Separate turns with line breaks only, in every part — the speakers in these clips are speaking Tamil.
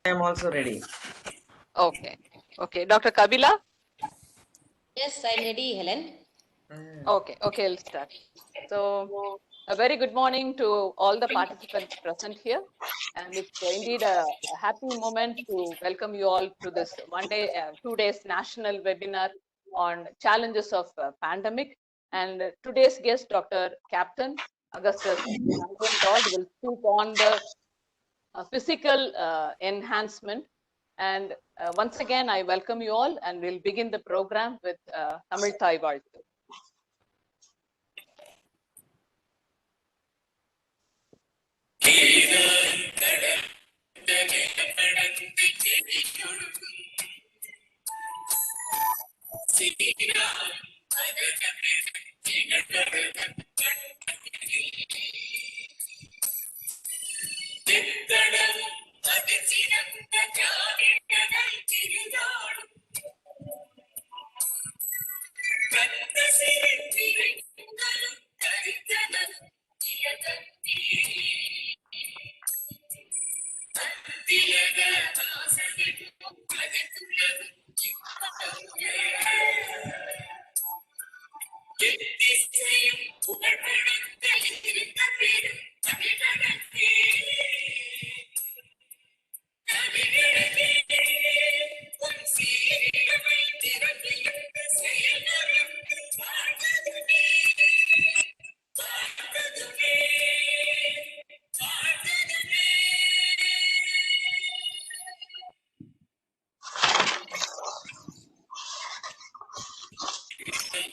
I am also ready.
Okay. Okay. Dr. Kabila?
Yes, I'm ready, Helen.
Okay. Okay, I'll start. So, a very good morning to all the participants present here. And it's indeed a happy moment to welcome you all to this 2 days national webinar on challenges of pandemic. And today's guest, Dr. Captain Augustus Alvin Dodd, will speak on the physical enhancement. And once again, I welcome you all, and we'll begin the program with Tamil Thai வாழ்த்து.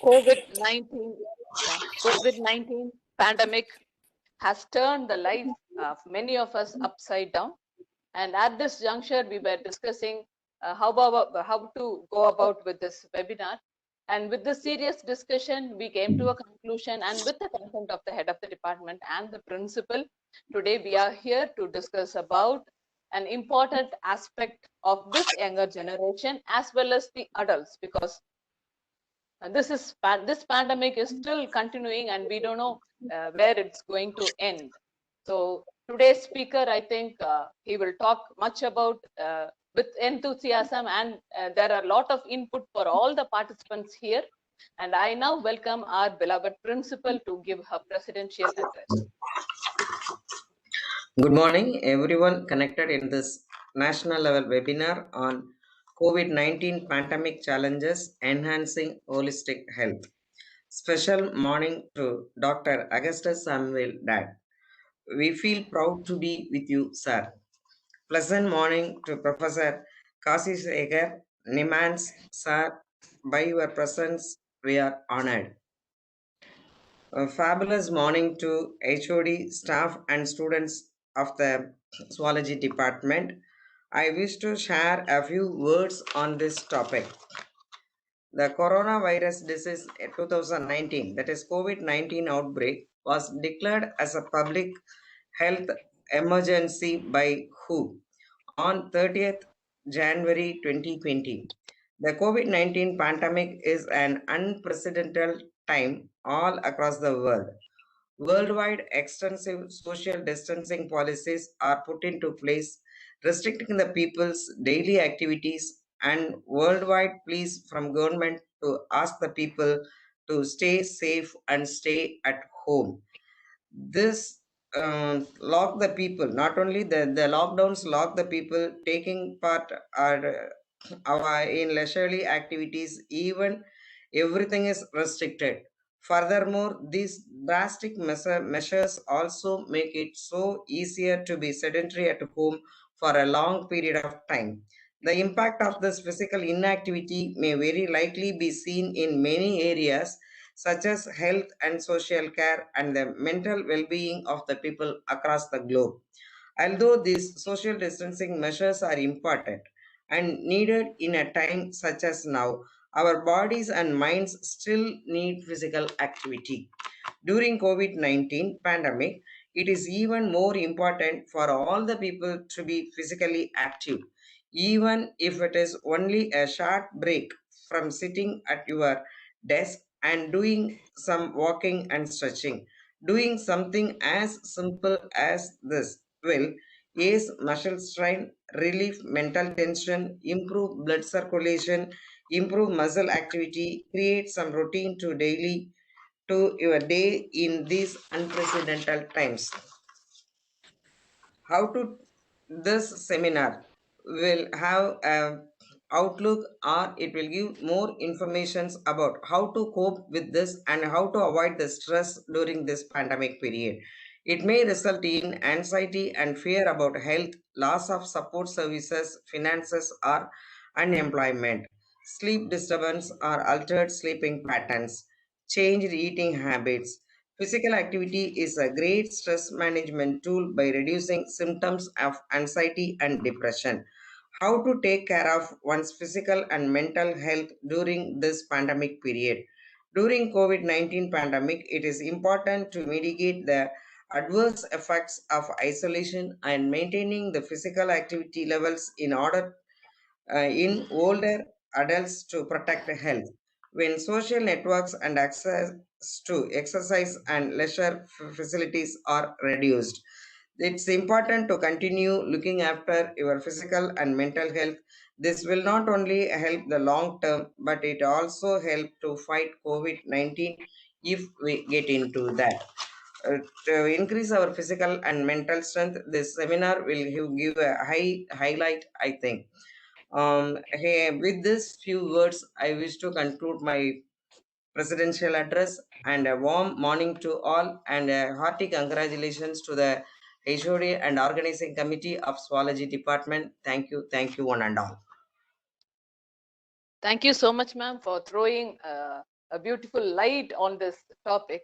COVID-19 pandemic has turned the life of many of us upside down. And at this juncture, we were discussing how to go about with this webinar. And with this serious discussion, we came to a conclusion, and with the consent of the head of the department and the principal, today we are here to discuss about an important aspect of this younger generation as well as the adults, because this pandemic is still continuing and we don't know where it's going to end. So today's speaker, I think he will talk much about with enthusiasm, and there are a lot of input for all the participants here. And I now welcome our beloved principal to give her presidential address.
Good morning, everyone connected in this national level webinar on COVID-19 pandemic challenges enhancing holistic health. Special morning to Dr. Augustus Samuel Dad. We feel proud to be with you, sir. Pleasant morning to Professor Kasi Segar Nimans, sir. By your presence, we are honored. A fabulous morning to HOD, staff, and students of the zoology department. I wish to share a few words on this topic. The coronavirus disease 2019, that is COVID 19 outbreak, was declared as a public health emergency by WHO on 30th January 2020. The COVID 19 pandemic is an unprecedented time all across the world. Worldwide, extensive social distancing policies are put into place, restricting the people's daily activities, and worldwide pleas from government to ask the people to stay safe and stay at home. This lock the people. Not only the lockdowns lock the people taking part are in leisurely activities. Even everything is restricted. Furthermore, these drastic measures also make it so easier to be sedentary at home for a long period of time. The impact of this physical inactivity may very likely be seen in many areas, such as health and social care and the mental well being of the people across the globe. Although these social distancing measures are important and needed in a time such as now, our bodies and minds still need physical activity. During COVID-19 pandemic, it is even more important for all the people to be physically active, even if it is only a short break from sitting at your desk and doing some walking and stretching. Doing something as simple as this will ease muscle strain, relieve mental tension, improve blood circulation, improve muscle activity, create some routine to your day in these unprecedented times. How to this seminar will have a outlook, or it will give more informations about how to cope with this and how to avoid the stress during this pandemic period. It may result in anxiety and fear about health, loss of support services, finances, or unemployment, sleep disturbance or altered sleeping patterns, changed eating habits. Physical activity is a great stress management tool by reducing symptoms of anxiety and depression. How to take care of one's physical and mental health during this pandemic period. During COVID-19 pandemic, it is important to mitigate the adverse effects of isolation and maintaining the physical activity levels in older adults to protect health. When social networks and access to exercise and leisure facilities are reduced, it's important to continue looking after your physical and mental health. This will not only help the long term, but it also help to fight COVID-19 if we get into that. To increase our physical and mental strength, this seminar will give a highlight, I think. Hey, with this few words, I wish to conclude my presidential address, and a warm morning to all, and a hearty congratulations to the HOD and organizing committee of Zoology Department. Thank you, one and all.
Thank you so much, ma'am, for throwing a beautiful light on this topic.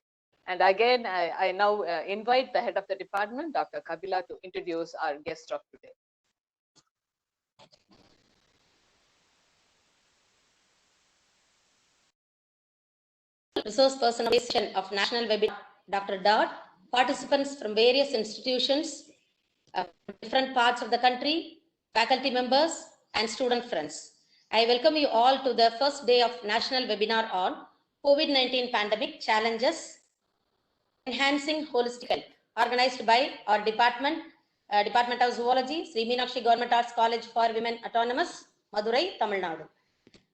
And again, I now invite the head of the department, Dr. Kabila, to introduce our guest of today.
Resource person of National Webinar, Dr. Dodd, participants from various institutions, different parts of the country, faculty members, and student friends. I welcome you all to the first day of National Webinar on COVID-19 Pandemic Challenges, Enhancing Holistic Health, organized by our department, Department of Zoology, Sri Meenakshi Government Arts College for Women Autonomous, Madurai, Tamil Nadu.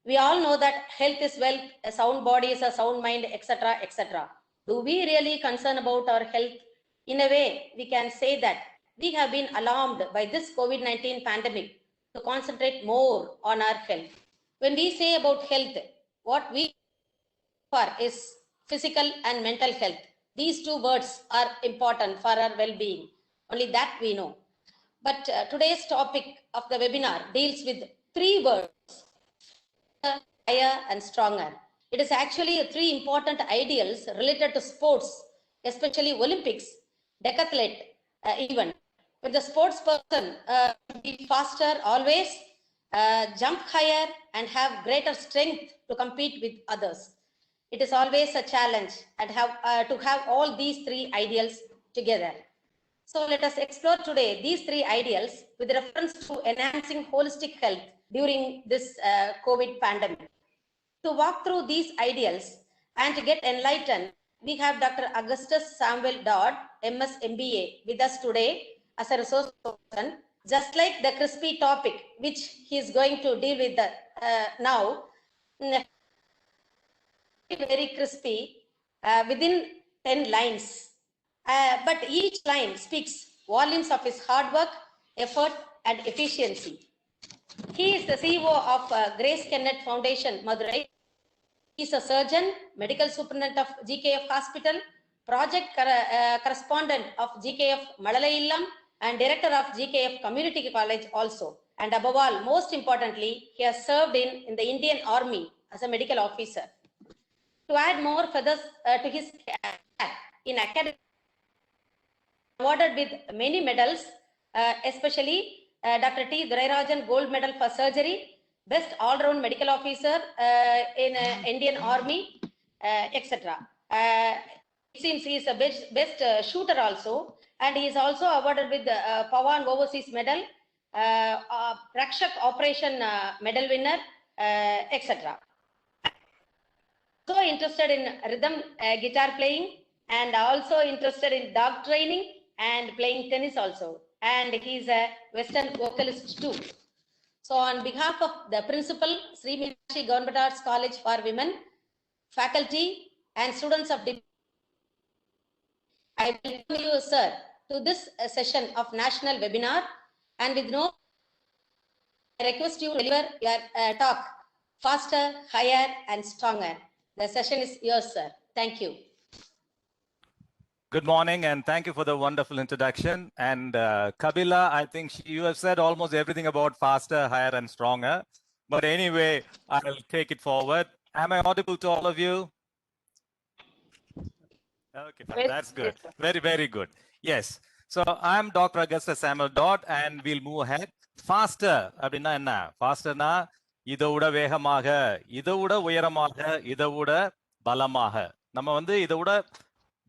We all know that health is wealth, a sound body is a sound mind, etc., etc. Do we really concern about our health? In a way, we can say that we have been alarmed by this COVID-19 pandemic to concentrate more on our health. When we say about health, what we for is physical and mental health. These two words are important for our well-being. Only that we know. But today's topic of the webinar deals with three words: higher and stronger. It is actually three important ideals related to sports, especially Olympics, decathlete event. When the sports person be faster always, jump higher, and have greater strength to compete with others. It is always a challenge and to have all these three ideals together. So let us explore today these three ideals with reference to enhancing holistic health during this COVID pandemic. To walk through these ideals and to get enlightened, we have Dr. Augustus Samuel Dodd, MS MBA, with us today as a resource person. Just like the crispy topic, which he is going to deal with now, very crispy, within 10 lines. But each line speaks volumes of his hard work, effort, and efficiency. He is the CEO of Grace Kennett Foundation, Madurai. He is a surgeon, medical superintendent of GKF Hospital, project correspondent of GKF Madalai and director of GKF Community College also. And above all, most importantly, he has served in the Indian Army as a medical officer. To add more feathers to his cap in academic, awarded with many medals, especially Dr. T. Durairajan Gold Medal for Surgery, Best All-Round Medical Officer in Indian Army, etc. It seems he is a best shooter also, and he is also awarded with the Pawan Overseas Medal, Rakshak Operation Medal winner, etc. So interested in rhythm guitar playing, and also interested in dog training and playing tennis also. and he is a Western vocalist too. So on behalf of the principal, Sri Meenakshi Government Arts College for Women, faculty and students of I welcome you, sir, to this session of national webinar, and with no, I request you to deliver your talk faster, higher, and stronger. The session is yours, sir. Thank you.
Good morning, and thank you for the wonderful introduction. And Kabila, I think you have said almost everything about faster, higher, and stronger. But anyway, I'll take it forward. Am I audible to all of you? Okay, fine.
Yes,
That's good.
yes, sir.
Very, very good. Yes. So I'm Dr. Augustus Samuel Dodd, and we'll move ahead. Faster, அப்படின்னா என்ன? Fasterனா இதை விட வேகமாக, இதை விட உயரமாக, இதை விட பலமாக. நம்ம வந்து இதை விட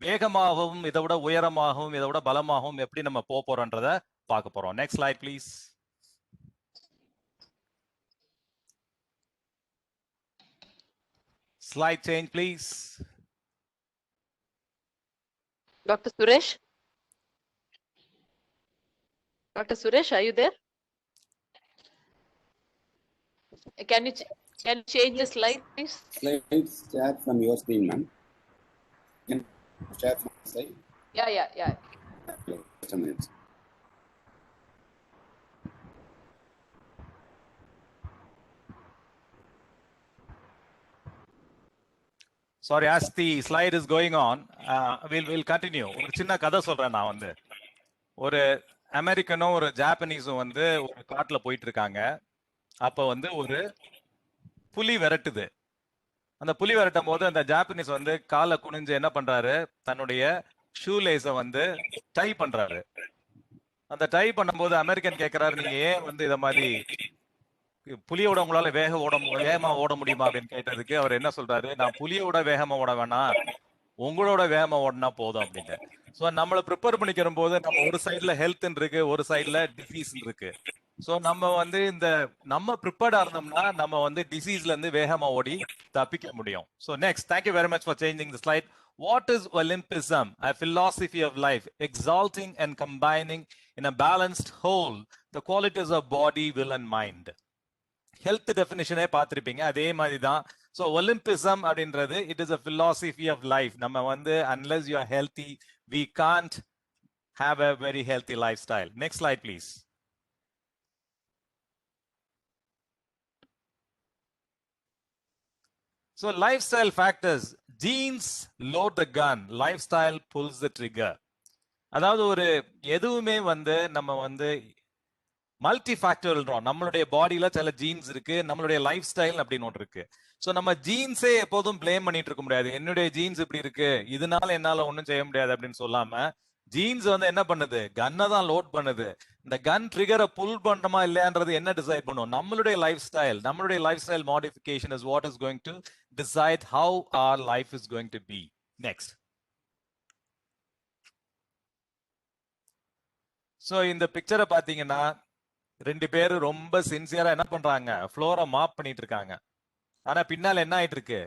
வேகமாகவும், இதை விட உயரமாகவும், இதை விட பலமாகவும் எப்படி நம்ம போறோன்றத பார்க்க போறோம். Next slide please. Slide change, please.
Dr. Suresh? Dr. Suresh, are you there? Can you change the slide, please?
Slides share from your screen, ma'am. Can you share from the slide?
Yeah.
Just a minute.
Sorry, as the slide is going on, we'll continue. ஒரு சின்ன கதை சொல்றேன் நான் வந்து. ஒரு அமெரிக்கனும் ஒரு ஜாப்பனீஸும் வந்து ஒரு காட்டுல போயிட்டு இருக்காங்க. அப்ப வந்து ஒரு புலி விரட்டுது. அந்த புலி விரட்டும் போது அந்த ஜாப்பனீஸ் வந்து காலை குனிஞ்சு என்ன பண்றாரு, தன்னுடைய ஷூ லேஸை வந்து டை பண்றாரு. அந்த டை பண்ணும்போது அமெரிக்கன் கேட்கிறாரு, நீங்க ஏன் வந்து இத மாதிரி புலியோட உங்களால வேகமா ஓட முடியுமா அப்படின்னு கேட்டதுக்கு அவர் என்ன சொல்றாரு, நான் புலியோட வேகமா ஓட வேணாம், உங்களோட வேகமா ஓடினா போதும் அப்படின்னு. ஸோ நம்மளை ப்ரிப்பேர் பண்ணிக்கிற போது நம்ம ஒரு சைட்ல ஹெல்த் இருக்கு, ஒரு சைட்ல டிசீஸ் இருக்கு. ஸோ நம்ம வந்து நம்ம ப்ரிப்பேர்டா இருந்தோம்னா நம்ம வந்து டிசீஸ்ல இருந்து வேகமா ஓடி தப்பிக்க முடியும். So next, thank you very much for changing the slide. What is Olympism? A philosophy of life, exalting and combining in a balanced whole the qualities of body, will and mind. Health டெஃபினிஷனே பார்த்துருப்பீங்க, அதே மாதிரி தான். ஸோ ஒலிம்பிசம் அப்படின்றது it is a philosophy of life. நம்ம வந்து unless you are healthy, we can't have a very healthy lifestyle. Next slide, please. So lifestyle factors. Genes load the gun, lifestyle pulls the trigger. அதாவது ஒரு எதுவுமே வந்து நம்ம வந்து மல்டி ஃபேக்டர்ன்றோம். நம்மளுடைய பாடியில சில ஜீன்ஸ் இருக்கு, நம்மளுடைய லைஃப் ஸ்டைல் அப்படின்னு ஒன்று இருக்கு. ஸோ நம்ம ஜீன்ஸே எப்போதும் பிளேம் பண்ணிட்டு இருக்க முடியாது. என்னுடைய ஜீன்ஸ் இப்படி இருக்கு, இதனால என்னால ஒன்றும் செய்ய முடியாது அப்படின்னு சொல்லாம, ஜீன்ஸ் வந்து என்ன பண்ணுது, கன்னை தான் லோட் பண்ணுது. இந்த கன் ட்ரிகரை புல் பண்றோமா இல்லையான்றது என்ன டிசைட் பண்ணும், நம்மளுடைய லைஃப் ஸ்டைல். நம்மளுடைய lifestyle modification is what is going to decide how our life is going to be. Next. So இந்த பிக்சரை பார்த்தீங்கன்னா ரெண்டு பேரும் ரொம்ப சின்சியரா என்ன பண்றாங்க, ஃப்ளோரை மாப் பண்ணிட்டு இருக்காங்க. ஆனா பின்னால என்ன ஆயிட்டு இருக்கு,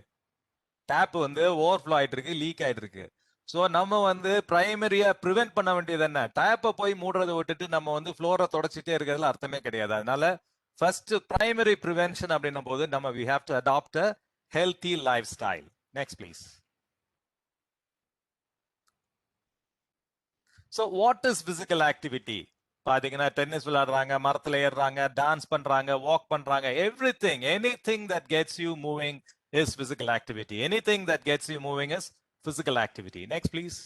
டேப் வந்து ஓவர்ஃப்ளோ ஆயிட்டு இருக்கு, லீக் ஆயிட்டு இருக்கு. ஸோ நம்ம வந்து பிரைமரியா ப்ரிவென்ட் பண்ண வேண்டியது என்ன, டேப்பை போய் மூடுறதை விட்டுட்டு நம்ம வந்து ஃப்ளோரை தொடச்சிட்டே இருக்கிறதுல அர்த்தமே கிடையாது. அதனால ஃபர்ஸ்ட் பிரைமரி ப்ரிவென்ஷன் அப்படின்னும் போது நம்ம we have to adopt a healthy lifestyle. Next please. So what is physical activity? பாத்தீங்கன்னா டென்னிஸ் விளையாடுறாங்க, மரத்துல ஏறுறாங்க, டான்ஸ் பண்றாங்க, வாக் பண்றாங்க, anything that gets you moving is physical activity. Anything that gets you moving is physical activity. Next please.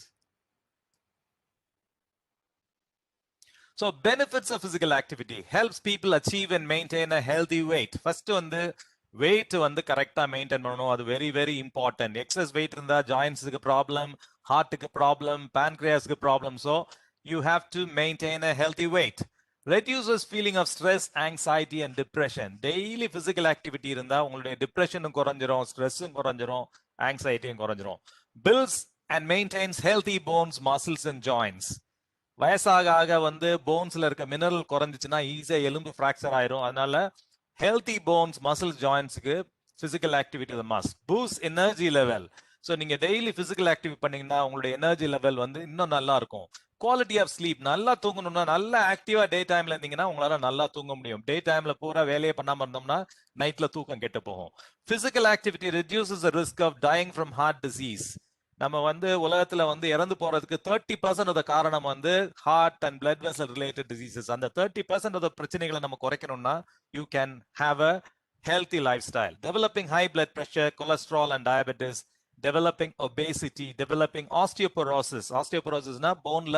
So benefits of physical activity helps people achieve and maintain a healthy weight. First வந்து weight வந்து கரெக்டா மெயின்டைன் பண்ணணும், அது very very important. Excess weight இருந்தா ஜாயின்ஸுக்கு ப்ராப்ளம், ஹார்ட்டுக்கு ப்ராப்ளம், pancreasக்கு problem. So you have to maintain a healthy weight. Reduces feeling of stress, anxiety and depression. Daily physical activity இருந்தா உங்களுடைய டிப்ரெஷனும் குறைஞ்சிரும், ஸ்ட்ரெஸ்ஸும் குறைஞ்சிரும், ஆங்ஸைட்டியும் குறைஞ்சிரும். Builds and maintains healthy bones, muscles and joints. வயசாக ஆக வந்து போன்ஸ்ல இருக்க மினரல் குறைஞ்சிச்சுன்னா ஈஸியா எலும்பு ஃப்ராக்சர் ஆயிரும். அதனால ஹெல்தி போன்ஸ், மசில்ஸ், ஜாயின்ஸ்க்கு physical activity is a must. Boosts energy level. So நீங்க டெய்லி பிசிக்கல் ஆக்டிவிட்டி பண்ணீங்கன்னா உங்களுடைய எனர்ஜி லெவல் வந்து இன்னும் நல்லா இருக்கும். Quality of sleep. நல்லா தூங்கணும்னா, நல்லா ஆக்டிவா டே டைம்ல இருந்தீங்கன்னா உங்களால நல்லா தூங்க முடியும். டே டைம்ல பூரா வேலையே பண்ணாம இருந்தோம்னா நைட்ல தூக்கம் கெட்டு போகும். Physical activity reduces the risk of dying from heart disease. நம்ம வந்து உலகத்துல வந்து இறந்து போறதுக்கு 30% of காரணம் வந்து heart and blood vessel related diseases. அந்த 30% of பிரச்சனைகளை நம்ம குறைக்கணும்னா you can have a healthy lifestyle. Developing high blood pressure, cholesterol and diabetes, developing obesity, developing osteoporosis. Osteoporosisனா போன்ல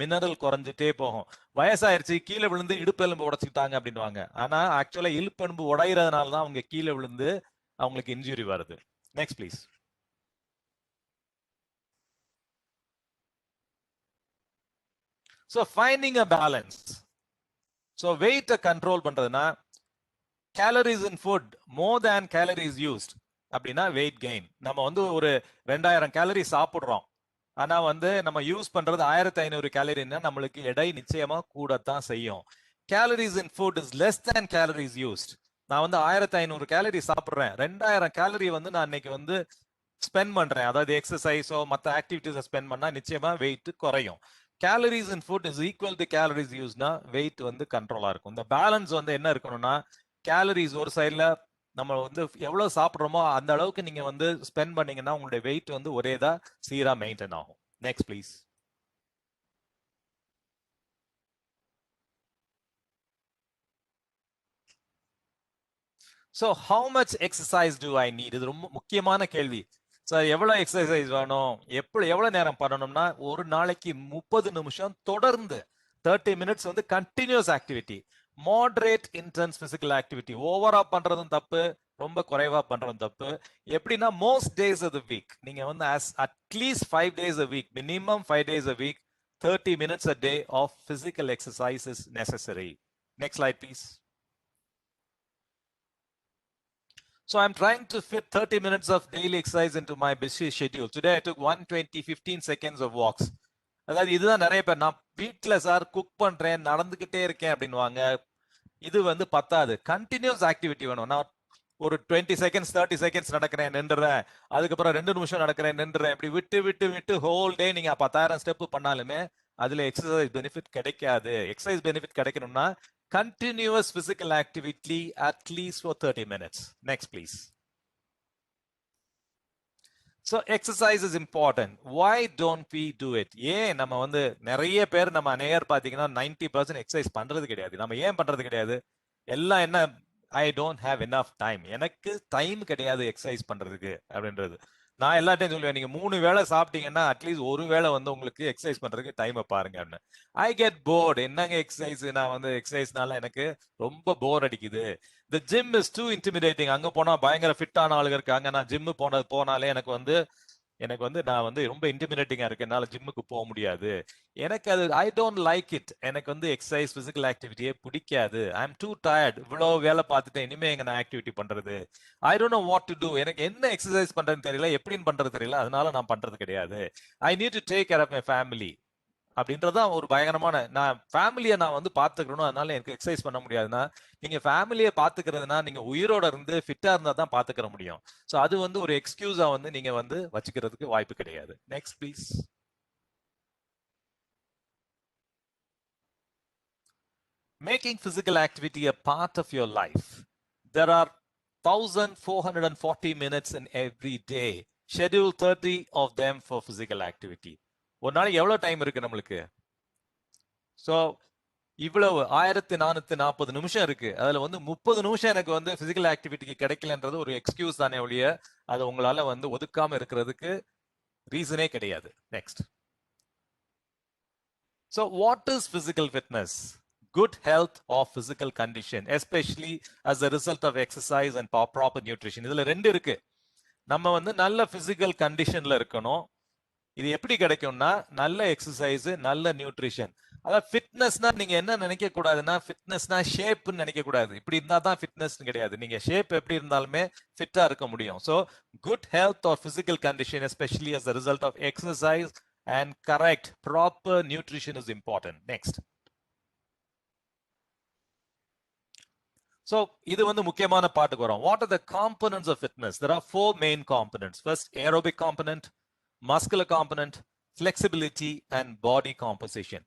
மினரல் குறைஞ்சிட்டே போகும். வயசாயிருச்சு, கீழே விழுந்து இடுப்பெலும்பு உடைச்சிட்டாங்க அப்படின்வாங்க. ஆனா ஆக்சுவலா இடுப்பெலும்பு உடைகிறதுனால தான் அவங்க கீழே விழுந்து அவங்களுக்கு இன்ஜுரி வருது. Next please. So finding a balance. So weight control பண்றதுனா calories in food more than calories used அப்படின்னா weight gain. நம்ம வந்து ஒரு 2000 கேலரி சாப்பிடுறோம், ஆனா வந்து நம்ம யூஸ் பண்றது 1500 கேலரின்னா நம்மளுக்கு எடை நிச்சயமா கூடத்தான் செய்யும். calories in food is less than calories used. நான் வந்து 1500 கேலரி சாப்பிடுறேன், 2000 கேலரி வந்து நான் இன்னைக்கு வந்து ஸ்பெண்ட் பண்றேன், அதாவது எக்ஸசைஸோ மற்ற ஆக்டிவிட்டிஸை ஸ்பெண்ட் பண்ணா நிச்சயமா வெயிட் குறையும். calories in food is equal to calories used-னா weight வந்து கண்ட்ரோலா இருக்கும். இந்த பேலன்ஸ் வந்து என்ன இருக்கணும்னா, கேலரிஸ் ஒரு சைடுல நம்ம வந்து எவ்வளவு சாப்பிடுறோமோ அந்த அளவுக்கு நீங்க வந்து ஸ்பெண்ட் பண்ணீங்கன்னா உங்களுடைய வெயிட் வந்து ஒரேதா சீரா மெயின்டைன் ஆகும். Next please. So how much exercise do I need? இது ரொம்ப முக்கியமான கேள்வி. சார் எவ்வளவு எக்ஸசைஸ் வேணும், எவ்வளவு நேரம் பண்ணணும்னா, ஒரு நாளைக்கு 30 நிமிஷம் தொடர்ந்து 30 minutes வந்து continuous activity. Moderate intense physical activity. ஓவரா பண்றதும் தப்பு, ரொம்ப குறைவா பண்றதும் தப்பு. எப்படின்னா most days of the week நீங்க வந்து at least 5 days a week, minimum 5 days a week, 30 minutes a day of physical exercise is necessary. Next slide please. So I'm trying to fit 30 minutes of daily exercise into my busy schedule. Today I took 15 seconds of walks. அதாவது இதுதான் நிறைய பேர், நான் வீட்டில் சார் குக் பண்றேன், நடந்துகிட்டே இருக்கேன் அப்படின்வாங்க. இது வந்து பத்தாது, கண்டினியூஸ் ஆக்டிவிட்டி வேணும். நான் ஒரு 20 seconds 30 seconds நடக்கிறேன், நின்றுறேன், அதுக்கப்புறம் 2 நிமிஷம் நடக்கிறேன், நின்றுறேன், இப்படி விட்டு விட்டு விட்டு ஹோல் டே நீங்க 10,000 ஸ்டெப் பண்ணாலுமே அதுல எக்ஸசைஸ் பெனிஃபிட் கிடைக்காது. எக்ஸசைஸ் பெனிஃபிட் கிடைக்கணும்னா continuous physical activity at least for 30 minutes. Next please. So exercise is important. Why don't we do it? ஏன் நம்ம வந்து நிறைய பேர் நம்ம அநேகர் பாத்தீங்கன்னா 90% எக்ஸசைஸ் பண்றது கிடையாது. நம்ம ஏன் பண்றது கிடையாது? எல்லாம் என்ன, I don't have enough time. எனக்கு டைம் கிடையாது எக்ஸசைஸ் பண்றதுக்கு அப்படின்றது. நான் எல்லாத்தையும் சொல்லுவேன், நீங்க 3 வேளை சாப்பிட்டீங்கன்னா அட்லீஸ்ட் ஒரு வேளை வந்து உங்களுக்கு எக்ஸசைஸ் பண்றதுக்கு டைமை பாருங்க அப்படின்னு. I get board. என்னங்க எக்ஸசைஸ், நான் வந்து எக்ஸசைஸ்னால எனக்கு ரொம்ப போர் அடிக்குது. The gym is too intimidating. அங்க போனா பயங்கர ஃபிட்டான ஆளுங்க இருக்காங்க, நான் ஜிம் போனாலே எனக்கு வந்து நான் வந்து ரொம்ப இன்டிமிடேட்டிங்கா இருக்கு, என்னால ஜிம்முக்கு போக முடியாது, எனக்கு அது ஐ டோன்ட் லைக் இட். எனக்கு வந்து எக்ஸசைஸ் பிசிக்கல் ஆக்டிவிட்டியே பிடிக்காது. ஐ எம் டூ டயர்ட், இவ்வளவு வேலை பார்த்துட்டேன், இனிமே எங்க நான் ஆக்டிவிட்டி பண்றது, I don't know what to do, எனக்கு என்ன எக்ஸசைஸ் பண்றதுன்னு தெரியல, எப்படின்னு பண்றது தெரியல, அதனால நான் பண்றது கிடையாது. I need to take care of my family அப்படின்றதான் ஒரு பயங்கரமான, நான் ஃபேமிலியை நான் வந்து பாத்துக்கணும், அதனால எனக்கு எக்ஸசைஸ் பண்ண முடியாதுன்னா, நீங்க ஃபேமிலியை பாத்துக்கிறதுனா நீங்க உயிரோட இருந்து ஃபிட்டா இருந்தா தான் பாத்துக்கிற முடியும். சோ அது வந்து ஒரு எக்ஸ்கியூஸா வந்து நீங்க வந்து வச்சுக்கிறதுக்கு வாய்ப்பு கிடையாது. Next please. Making physical activity a part of your life. There are 1440 minutes in every day. Schedule 30 of them for physical activity. ஒரு நாளைக்கு எவ்வளவு டைம் இருக்கு நம்மளுக்கு? சோ இவ்வளவு 1440 நிமிஷம் இருக்கு. அதுல வந்து 30 நிமிஷம் எனக்கு வந்து பிசிக்கல் ஆக்டிவிட்டிக்கு கிடைக்கலன்றது ஒரு எக்ஸ்கியூஸ் தானே ஒழிய அது உங்களால வந்து ஒதுக்காம இருக்கிறதுக்கு ரீசனே கிடையாது. Next. So what is physical fitness? Good health or physical condition, especially as a result of exercise and proper nutrition. இதுல ரெண்டு இருக்கு. நம்ம வந்து நல்ல பிசிக்கல் கண்டிஷன்ல இருக்கணும். இது எப்படி கிடைக்கும்னா நல்ல எக்ஸசைஸ், நல்ல நியூட்ரிஷன். அதாவது ஃபிட்னஸ்னா நீங்க என்ன நினைக்க கூடாதுன்னா, ஃபிட்னஸ்னா ஷேப்னு நினைக்க கூடாது. இப்படி இருந்தா தான் ஃபிட்னஸ் கிடையாது. நீங்க ஷேப் எப்படி இருந்தாலுமே ஃபிட்டா இருக்க முடியும். So good health or physical condition especially as a result of exercise and correct proper nutrition is important. Next. So இது வந்து முக்கியமான பாட்டுக்கு வரும். What are the components of fitness? There are 4 main components. First, aerobic component, muscular component, flexibility and body composition.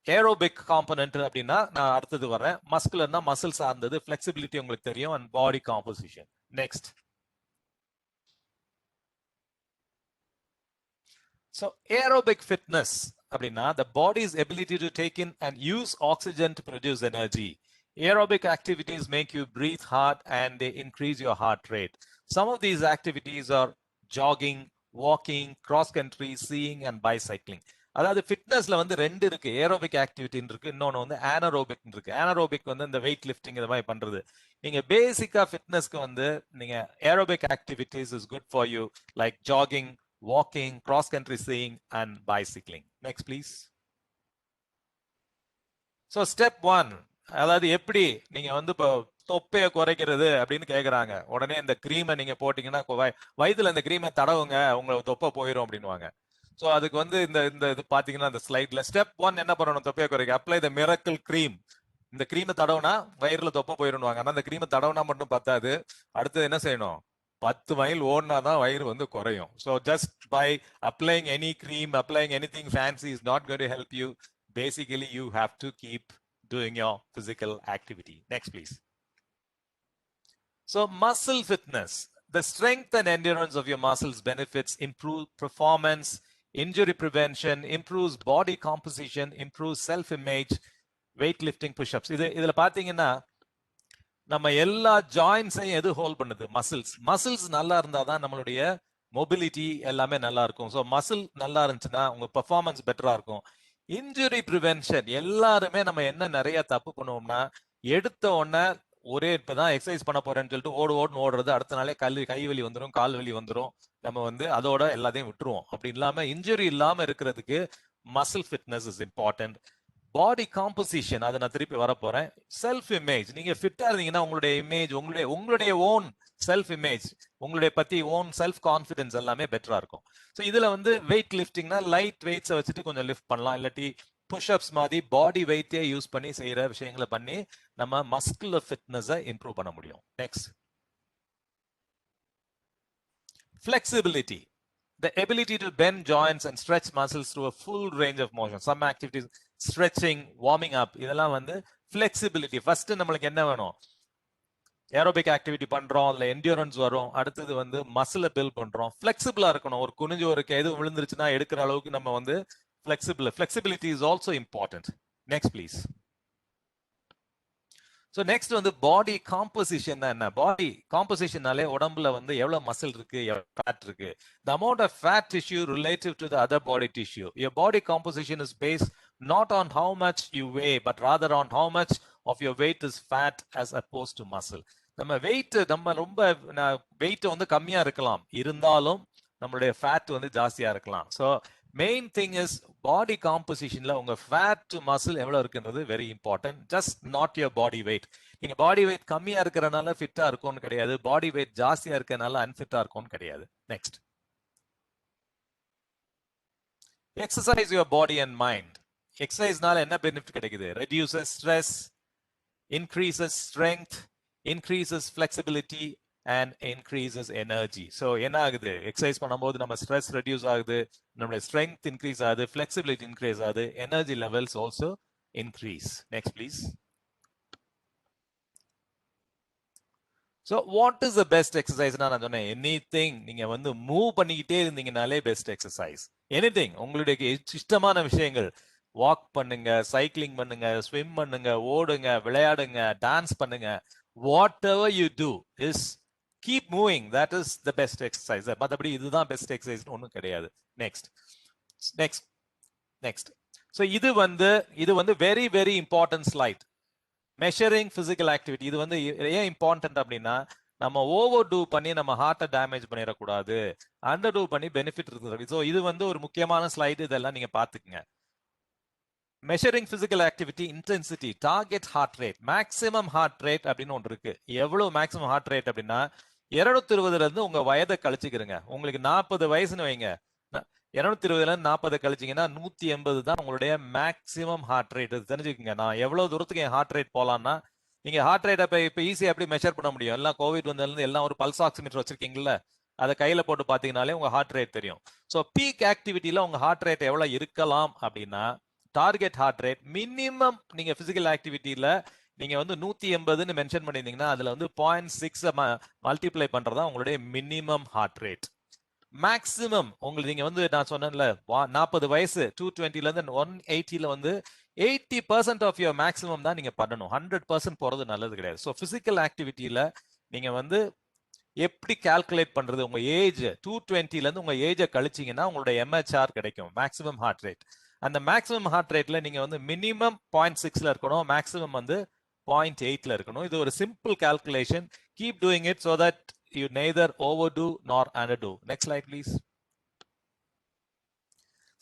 Aerobic component அப்படின்னா நான் அடுத்தது வரேன். மஸ்குலர்னா மசில் சார்ந்தது, flexibility உங்களுக்கு தெரியும், and body composition. Next. So aerobic fitness அப்படின்னா the body's ability to take in and use oxygen to produce energy. Aerobic activities make you breathe hard and they increase your heart rate. Some of these activities are jogging, walking, cross country, skiing and bicycling. அதாவது ஃபிட்னஸ்ல வந்து ரெண்டு இருக்கு, ஏரோபிக் ஆக்டிவிட்டி இருக்கு, இன்னொன்று வந்து ஆனரோபிக் இருக்கு. ஆனரோபிக் வந்து இந்த வெயிட் லிஃப்டிங் இது மாதிரி பண்றது. நீங்க பேசிக்கா ஃபிட்னஸ்க்கு வந்து நீங்க aerobic activities is good for you, like jogging, walking, cross country skiing and bicycling. Next please. So step 1, அதாவது எப்படி நீங்க வந்து இப்போ தொப்பையை குறைக்கிறது அப்படின்னு கேக்குறாங்க. உடனே இந்த கிரீமை நீங்க போட்டீங்கன்னா வயிற்றுல இந்த கிரீமை தடவுங்க உங்களுக்கு தொப்பை போயிடும் அப்படின்வாங்க. ஸோ அதுக்கு வந்து இந்த இது பாத்தீங்கன்னா இந்த ஸ்லைட்ல ஸ்டெப் 1 என்ன பண்ணணும் தொப்பையை குறைக்க? அப்ளை த மிரக்கிள் கிரீம். இந்த கிரீமை தடவுனா வயிறுல தொப்பை போயிடுவாங்க. ஆனா இந்த கிரீமை தடவுனா மட்டும் பத்தாது, அடுத்தது என்ன செய்யணும்? 10 மைல் ஓடினாதான் வயிறு வந்து குறையும். So just by applying any cream, applying anything fancy is not going to help you. Basically you have to keep doing your physical activity. Next please. So muscle fitness, the strength and endurance of your muscles benefits improve performance, injury prevention, improves body composition, improves self image, weightlifting, push-ups. இதுல பாத்தீங்கன்னா நம்ம எல்லா ஜாயின்ஸையும் எது ஹோல்ட் பண்ணுது? மசில்ஸ் நல்லா இருந்தாதான் நம்மளுடைய மொபிலிட்டி எல்லாமே நல்லா இருக்கும். ஸோ மசில் நல்லா இருந்துச்சுன்னா உங்க பெர்ஃபார்மன்ஸ் பெட்டரா இருக்கும். இன்ஜுரி ப்ரிவென்ஷன், எல்லாருமே நம்ம என்ன நிறைய தப்பு பண்ணுவோம்னா, எடுத்த உடனே ஒரே இப்பதான் எக்ஸசைஸ் பண்ண போறேன்னு சொல்லிட்டு ஓடுறது, அடுத்த நாளே கை வலி வந்துடும், கால் வலி வந்துடும், நம்ம வந்து அதோட எல்லாத்தையும் விட்டுருவோம். அப்படி இல்லாம இன்ஜுரி இல்லாம இருக்கிறதுக்கு muscle fitness is important. Body composition, அதை நான் திருப்பி வர போறேன். செல்ஃப் இமேஜ், நீங்க ஃபிட்டா இருந்தீங்கன்னா உங்களுடைய இமேஜ், உங்களுடைய ஓன் செல்ஃப் இமேஜ், உங்களுடைய பத்தி ஓன் செல்ஃப் கான்ஃபிடன்ஸ் எல்லாமே பெட்டரா இருக்கும். ஸோ இதுல வந்து வெயிட் லிஃப்டிங்னா லைட் வெயிட்ஸை வச்சுட்டு கொஞ்சம் லிஃப்ட் பண்ணலாம், இல்லாட்டி புஷ்அப்ஸ் மாதிரி பாடி வெயிட்டே யூஸ் பண்ணி செய்யற விஷயங்களை பண்ணி நம்ம மஸ்குலர் ஃபிட்னஸை இம்ப்ரூவ் பண்ண முடியும். Next, flexibility, the ability to bend joints and stretch muscles through a full range of motion. Some activities, stretching, warming up, இதெல்லாம் வந்து flexibility. ஃபர்ஸ்ட் நம்மளுக்கு என்ன வேணும்? ஏரோபிக் ஆக்டிவிட்டி பண்றோம், அதுல என்டியூரன்ஸ் வரும். அடுத்தது வந்து மசிலை பில்ட் பண்றோம், ஃபிளெக்சிபிளா இருக்கணும். ஒரு குனிஞ்சு ஒரு எது விழுந்துருச்சுன்னா எடுக்கிற அளவுக்கு நம்ம வந்து flexibility is also important. Next please. So next வந்து பாடி காம்போசிஷன். என்ன பாடி காம்போசிஷன்னாலே உடம்புல வந்து எவ்வளவு மசில் இருக்கு, எவ்வளவு ஃபேட் இருக்கு. The amount of fat tissue relative to the other body tissue. Your body composition is based not on how much you weigh, but rather on how much of your weight is fat as opposed to muscle. நம்ம வெயிட், நம்ம ரொம்ப வெயிட் வந்து கம்மியா இருக்கலாம், இருந்தாலும் நம்மளுடைய ஃபேட் வந்து ஜாஸ்தியா இருக்கலாம். ஸோ மெயின் திங் இஸ் பாடி காம்போசிஷன்ல உங்க ஃபேட் டு மசில் எவ்வளவு இருக்குன்றது very important. Just not your body weight. நீங்க பாடி வெயிட் கம்மியா இருக்கிறனால ஃபிட்டா இருக்கும்னு கிடையாது, பாடி வெயிட் ஜாஸ்தியா இருக்கிறனால அன்ஃபிட்டா இருக்கும்னு கிடையாது. Next, exercise your body and mind. எக்ஸசைஸ்னால என்ன பெனிஃபிட் கிடைக்குது? Reduces stress, increases strength, increases flexibility and increases energy. So என்ன ஆகுது? எக்ஸசைஸ் பண்ணும்போது நம்ம ஸ்ட்ரெஸ் ரெடியூஸ் ஆகுது, நம்மளுடைய ஸ்ட்ரெங்த் இன்க்ரீஸ் ஆகுது, flexibility இன்க்ரீஸ் ஆகுது, energy levels also increase. Next please. So what is the best exercise? நான் சொன்னேன் எனிதிங் நீங்க வந்து மூவ் பண்ணிக்கிட்டே இருந்தீங்கனாலே பெஸ்ட் எக்ஸசைஸ். எனிதிங் உங்களுடைய இஷ்டமான விஷயங்கள், வாக் பண்ணுங்க, சைக்கிளிங் பண்ணுங்க, ஸ்விம் பண்ணுங்க, ஓடுங்க, விளையாடுங்க, டான்ஸ் பண்ணுங்க. Whatever you do is keep moving, that is the best exercise. மற்றபடி இதுதான் பெஸ்ட் எக்ஸசைஸ் ஒன்றும் கிடையாது. Next next next. ஸோ இது வந்து very very important slide. Measuring physical activity. இது வந்து ஏன் இம்பார்ட்டன்ட் அப்படின்னா, நம்ம ஓவர் டூ பண்ணி நம்ம ஹார்ட்டை டேமேஜ் பண்ணிடக்கூடாது, அண்டர் டூ பண்ணி பெனிஃபிட் இருக்குது. ஸோ இது வந்து ஒரு முக்கியமான ஸ்லைடு, இதெல்லாம் நீங்க பாத்துக்குங்க. Measuring physical activity intensity, target heart rate, maximum heart rate அப்படின்னு ஒன்று இருக்கு. எவ்வளவு மேக்ஸிமம் ஹார்ட் ரேட் அப்படின்னா 220 இருந்து உங்க வயதை கழிச்சுக்கிறங்க. உங்களுக்கு 40 வயசுன்னு வைங்க, 220 இருந்து 40 கழிச்சிங்கன்னா 180 தான் உங்களுடைய மேக்ஸிமம் ஹார்ட் ரேட். தெரிஞ்சுக்கோங்க. நான் எவ்வளவு தூரத்துக்கு என் ஹார்ட் ரேட் போலாம்னா, நீங்க ஹார்ட் ரேட்டை இப்போ ஈஸியா எப்படி மெஷர் பண்ண முடியும்? எல்லாம் கோவிட் வந்ததுல இருந்து எல்லாம் ஒரு பல்ஸ் ஆக்சிமீட்டர் வச்சிருக்கீங்கல்ல, அதை கையில போட்டு பாத்தீங்கன்னாலே உங்க ஹார்ட் ரேட் தெரியும். ஸோ பீக் ஆக்டிவிட்டியில உங்க ஹார்ட் ரேட் எவ்வளவு இருக்கலாம் அப்படின்னா, டார்கெட் ஹார்ட் ரேட் மினிமம் நீங்க பிசிக்கல் ஆக்டிவிட்டியில நீங்க வந்து 180ன்னு மென்ஷன் பண்ணியிருந்தீங்கன்னா அதுல வந்து 0.6 மல்டிப்ளை பண்றதா உங்களுடைய மினிமம் ஹார்ட் ரேட். மேக்ஸிமம் உங்களுக்கு நீங்க வந்து நான் சொன்னேன்ல 40 வயசு 220ல இருந்து 180ல வந்து 80% ஆஃப் யுவர் மேக்ஸிமம் தான் நீங்க பண்ணணும். 100% போறது நல்லது கிடையாது. ஸோ பிசிக்கல் ஆக்டிவிட்டியில நீங்க வந்து எப்படி கால்குலேட் பண்றது, உங்க ஏஜ் 220ல இருந்து உங்க ஏஜை கழிச்சீங்கன்னா உங்களுடைய எம்ஹெச்ஆர் கிடைக்கும், மேக்ஸிமம் ஹார்ட் ரேட். அந்த மேக்ஸிமம் ஹார்ட் ரேட்ல நீங்க வந்து மினிமம் 0.6ல இருக்கணும், மேக்ஸிமம் வந்து 0.8ல இருக்கணும். இது ஒரு simple calculation. Keep doing it so that you neither overdo nor underdo. Next slide please.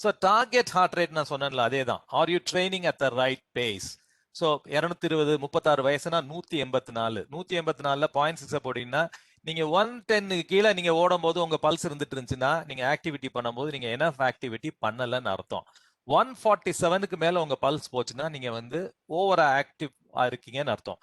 So target heart rate நான் சொன்னேன்ல அதேதான். Are you training at the right pace? So 220 36 வயசுனா 184 184ல 0.6 போட்டீங்கன்னா நீங்க 110 கீழே நீங்க ஓடும் போது உங்க பல்ஸ் இருந்துட்டு இருந்துச்சுன்னா நீங்க ஆக்டிவிட்டி பண்ணும்போது நீங்க எனஃப் ஆக்டிவிட்டி பண்ணலன்னு அர்த்தம். 147க்கு மேல உங்க பல்ஸ் போச்சுன்னா நீங்க வந்து ஓவரா ஆக்டிவ் இருக்கீங்கன்னு அர்த்தம்.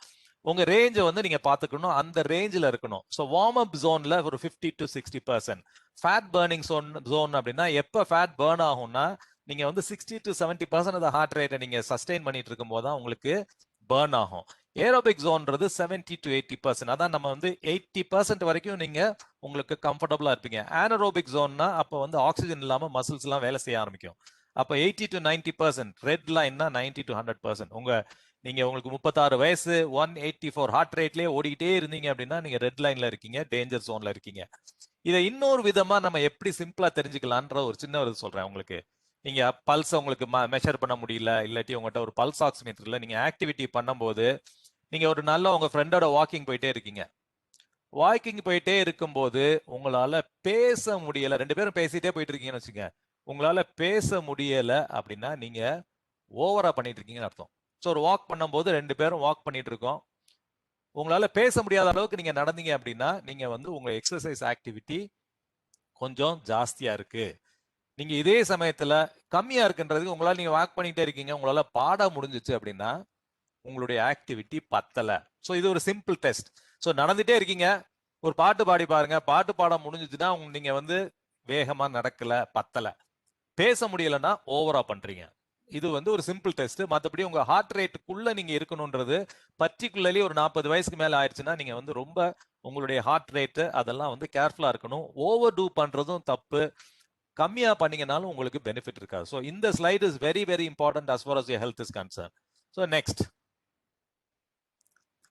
உங்க ரேஞ்சை வந்து நீங்க பாத்துக்கணும், அந்த ரேஞ்சில் இருக்கணும். ஸோ வார்ம் அப் ஜோன்ல ஒரு 50 to 60%. ஃபேட் பர்னிங் ஜோன் அப்படின்னா எப்ப ஃபேட் பர்ன் ஆகும்னா நீங்க வந்து 60 to 70% ஆஃப் ஹார்ட் ரேட்டை நீங்க சஸ்டெயின் பண்ணிட்டு இருக்கும் போது தான் உங்களுக்கு பர்ன் ஆகும். ஏரோபிக் ஜோன்றது 70 to 80%. அதான் நம்ம வந்து 80% வரைக்கும் நீங்க உங்களுக்கு கம்ஃபர்டபுளா இருப்பீங்க. ஆனரோபிக் ஜோன்னா அப்போ வந்து ஆக்சிஜன் இல்லாம மசில்ஸ் எல்லாம் வேலை செய்ய ஆரம்பிக்கும். அப்போ 80 to 90%. Red லைன்னா 90 to 100%. நீங்க உங்களுக்கு 36 வயசு 184 ஹார்ட் ரேட்லயே ஓடிக்கிட்டே இருந்தீங்க அப்படின்னா நீங்க ரெட் லைன்ல இருக்கீங்க, டேஞ்சர் ஜோன்ல இருக்கீங்க. இதை இன்னொரு விதமா நம்ம எப்படி சிம்பிளா தெரிஞ்சுக்கலான்ற ஒரு சின்ன ஒரு சொல்றேன் உங்களுக்கு. நீங்க பல்ஸ் உங்களுக்கு மெஷர் பண்ண முடியல, இல்லாட்டி உங்கள்கிட்ட ஒரு பல்ஸ் ஆக்சிமீட்டர்ல நீங்க ஆக்டிவிட்டி பண்ணும்போது நீங்க ஒரு நல்ல உங்க ஃப்ரெண்டோட வாக்கிங் போயிட்டே இருக்கீங்க. வாக்கிங் போயிட்டே இருக்கும்போது உங்களால பேச முடியல, 2 பேரும் பேசிட்டே போயிட்டு இருக்கீங்கன்னு வச்சுங்க, உங்களால பேச முடியல அப்படின்னா நீங்க ஓவரா பண்ணிட்டு இருக்கீங்கன்னு அர்த்தம். ஸோ ஒரு வாக் பண்ணும்போது 2 பேரும் வாக் பண்ணிட்டு இருக்கோம், உங்களால பேச முடியாத அளவுக்கு நீங்க நடந்தீங்க அப்படின்னா நீங்க வந்து உங்க எக்ஸசைஸ் ஆக்டிவிட்டி கொஞ்சம் ஜாஸ்தியா இருக்கு. நீங்க இதே சமயத்துல கம்மியா இருக்குன்றதுக்கு உங்களால நீங்க வாக் பண்ணிட்டே இருக்கீங்க, உங்களால பாட முடிஞ்சிச்சு அப்படின்னா உங்களுடைய ஆக்டிவிட்டி பத்தல. ஸோ இது ஒரு சிம்பிள் டெஸ்ட். ஸோ நடந்துட்டே இருக்கீங்க, ஒரு பாட்டு பாடி பாருங்க, பாட்டு பாட முடிஞ்சிச்சுன்னா நீங்க வந்து வேகமா நடக்கல, பத்தல. பேச முடியலன்னா ஓவரா பண்றீங்க. இது வந்து ஒரு சிம்பிள் டெஸ்ட். மற்றபடி உங்க ஹார்ட் ரேட்டுக்குள்ள நீங்க இருக்கணும்ன்றது பர்டிகுலர்லி ஒரு 40 வயசுக்கு மேல ஆயிடுச்சுன்னா நீங்க வந்து ரொம்ப உங்களுடைய ஹார்ட் ரேட்டு அதெல்லாம் வந்து கேர்ஃபுல்லா இருக்கணும். ஓவர் டூ பண்றதும் தப்பு, கம்மியா பண்ணீங்கனாலும் உங்களுக்கு பெனிஃபிட் இருக்காது. ஸோ இந்த slide is very very important as far as your health is concerned. So next.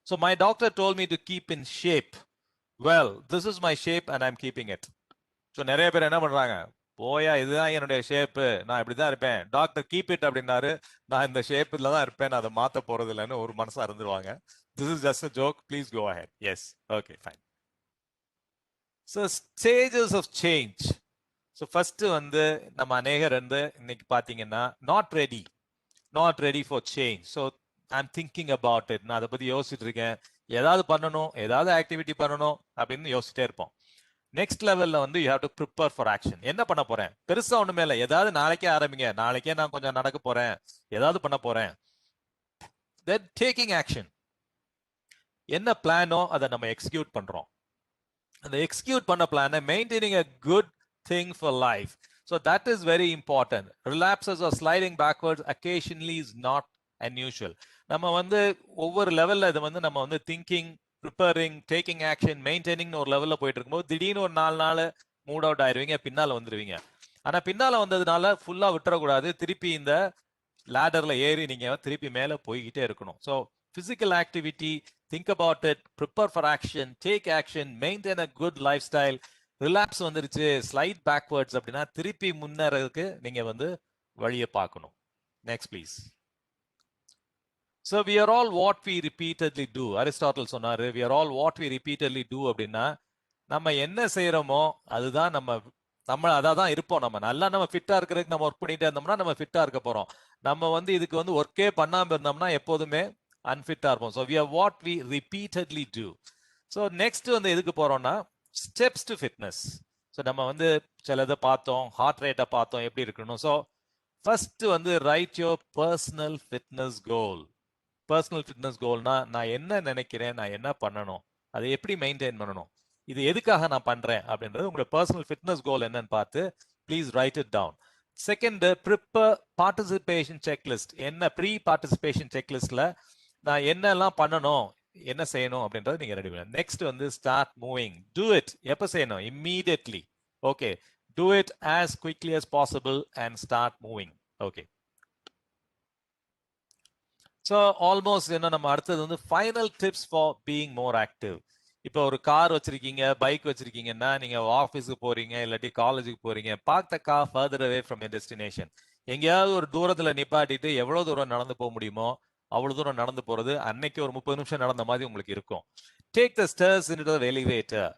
So my doctor told me to keep in shape. Well, this is my shape and I'm keeping it. So நிறைய பேர் என்ன பண்றாங்க, போயா இதுதான் என்னுடைய ஷேப்பு, நான் இப்படிதான் இருப்பேன், டாக்டர் கீப் இட் அப்படின்னாரு, நான் இந்த ஷேப்ல தான் இருப்பேன், நான் அதை மாத்த போறது இல்லைன்னு ஒரு மனசா இருந்துருவாங்க. This is just a joke, please go ahead. Yes, okay, fine. So stages of change. So first வந்து நம்ம அநேகர் வந்து இன்னைக்கு பாத்தீங்கன்னா not ready for change. So I'm thinking about it. நான் அதை பத்தி யோசிச்சுட்டு இருக்கேன், ஏதாவது பண்ணணும், ஏதாவது ஆக்டிவிட்டி பண்ணணும் அப்படின்னு யோசிச்சுட்டே இருப்போம். நெக்ஸ்ட் லெவல்ல வந்து you have to prepare for action. என்ன பண்ண போறேன், பெருசா ஒண்ணுமே இல்லை, ஏதாவது நாளைக்கே ஆரம்பிங்க, நாளைக்கே நான் கொஞ்சம் நடக்க போறேன், ஏதாவது பண்ண போறேன். Then taking action. என்ன பிளானோ அதை நம்ம எக்ஸிக்யூட் பண்றோம். அந்த எக்ஸிக்யூட் பண்ண பிளானை maintaining a good thing for life. So that is very important. Relapses or sliding backwards occasionally is not unusual. நம்ம வந்து ஒவ்வொரு லெவல்ல இது வந்து நம்ம வந்து thinking, preparing, taking action, maintaining ஒரு லெவல்ல போயிட்டு இருக்கும்போது திடீர்னு ஒரு 4 நாள் மூட் அவுட் ஆயிருவீங்க, பின்னால வந்துருவீங்க. ஆனா பின்னால வந்ததுனால ஃபுல்லா விட்டுறக்கூடாது, திருப்பி இந்த லேடர்ல ஏறி நீங்க திருப்பி மேல போய்கிட்டே இருக்கணும். So physical activity, think about it, prepare for action, take action, maintain a good life style. Relapse வந்துருச்சு, ஸ்லைட் பேக்வர்ட்ஸ் அப்படின்னா திருப்பி முன்னேறதுக்கு நீங்க வந்து வழியை பார்க்கணும். Next please. So we are all what we repeatedly do. Aristotle சொன்னாரு, we are all what we repeatedly do அப்படின்னா நம்ம என்ன செய்யறோமோ அதுதான் நம்ம அதான் இருப்போம். நம்ம ஃபிட்டா இருக்கிறதுக்கு நம்ம ஒர்க் பண்ணிட்டே இருந்தோம்னா நம்ம ஃபிட்டா இருக்க போறோம். நம்ம வந்து இதுக்கு வந்து ஒர்க்கே பண்ணாம இருந்தோம்னா எப்போதுமே அன்ஃபிட்டா இருப்போம். So we are what we repeatedly do. So next வந்து எதுக்கு போறோம்னா steps to fitness. So நம்ம வந்து சிலதை பார்த்தோம், ஹார்ட் ரேட்டை பார்த்தோம், எப்படி இருக்கணும். ஸோ ஃபர்ஸ்ட் வந்து write your personal fitness goal. Personal fitness கோல்னா நான் என்ன நினைக்கிறேன், நான் என்ன பண்ணணும், அதை எப்படி மெயின்டைன் பண்ணணும். இது எதுக்காக நான் பண்றேன் அப்படின்றது உங்களோட பர்சனல் ஃபிட்னஸ் கோல் என்னன்னு பார்த்து please write it down. Second, prepare participation checklist. என்ன ப்ரீ பார்ட்டிசிபேஷன் செக்லிஸ்ட்ல நான் என்னெல்லாம் பண்ணணும், என்ன செய்யணும் அப்படின்றது நீங்க ரெடி பண்ணணும். நெக்ஸ்ட் வந்து ஸ்டார்ட் மூவிங். Do it. எப்போ செய்யணும்? Immediately. Okay, do it as quickly as possible and start moving. Okay, so almost என்ன நம்ம அடுத்தது வந்து final tips for being more active. இப்போ ஒரு கார் வச்சிருக்கீங்க, பைக் வச்சிருக்கீங்கன்னா நீங்க ஆஃபீஸுக்கு போறீங்க இல்லாட்டி காலேஜுக்கு போறீங்க, park the car further away from your destination. எங்கேயாவது ஒரு தூரத்துல நிப்பாட்டிட்டு எவ்வளவு தூரம் நடந்து போக முடியுமோ அவ்வளவு தூரம் நடந்து போறது. அன்னைக்கு ஒரு 30 நிமிஷம் நடந்த மாதிரி உங்களுக்கு இருக்கும். Take the stairs into the elevator.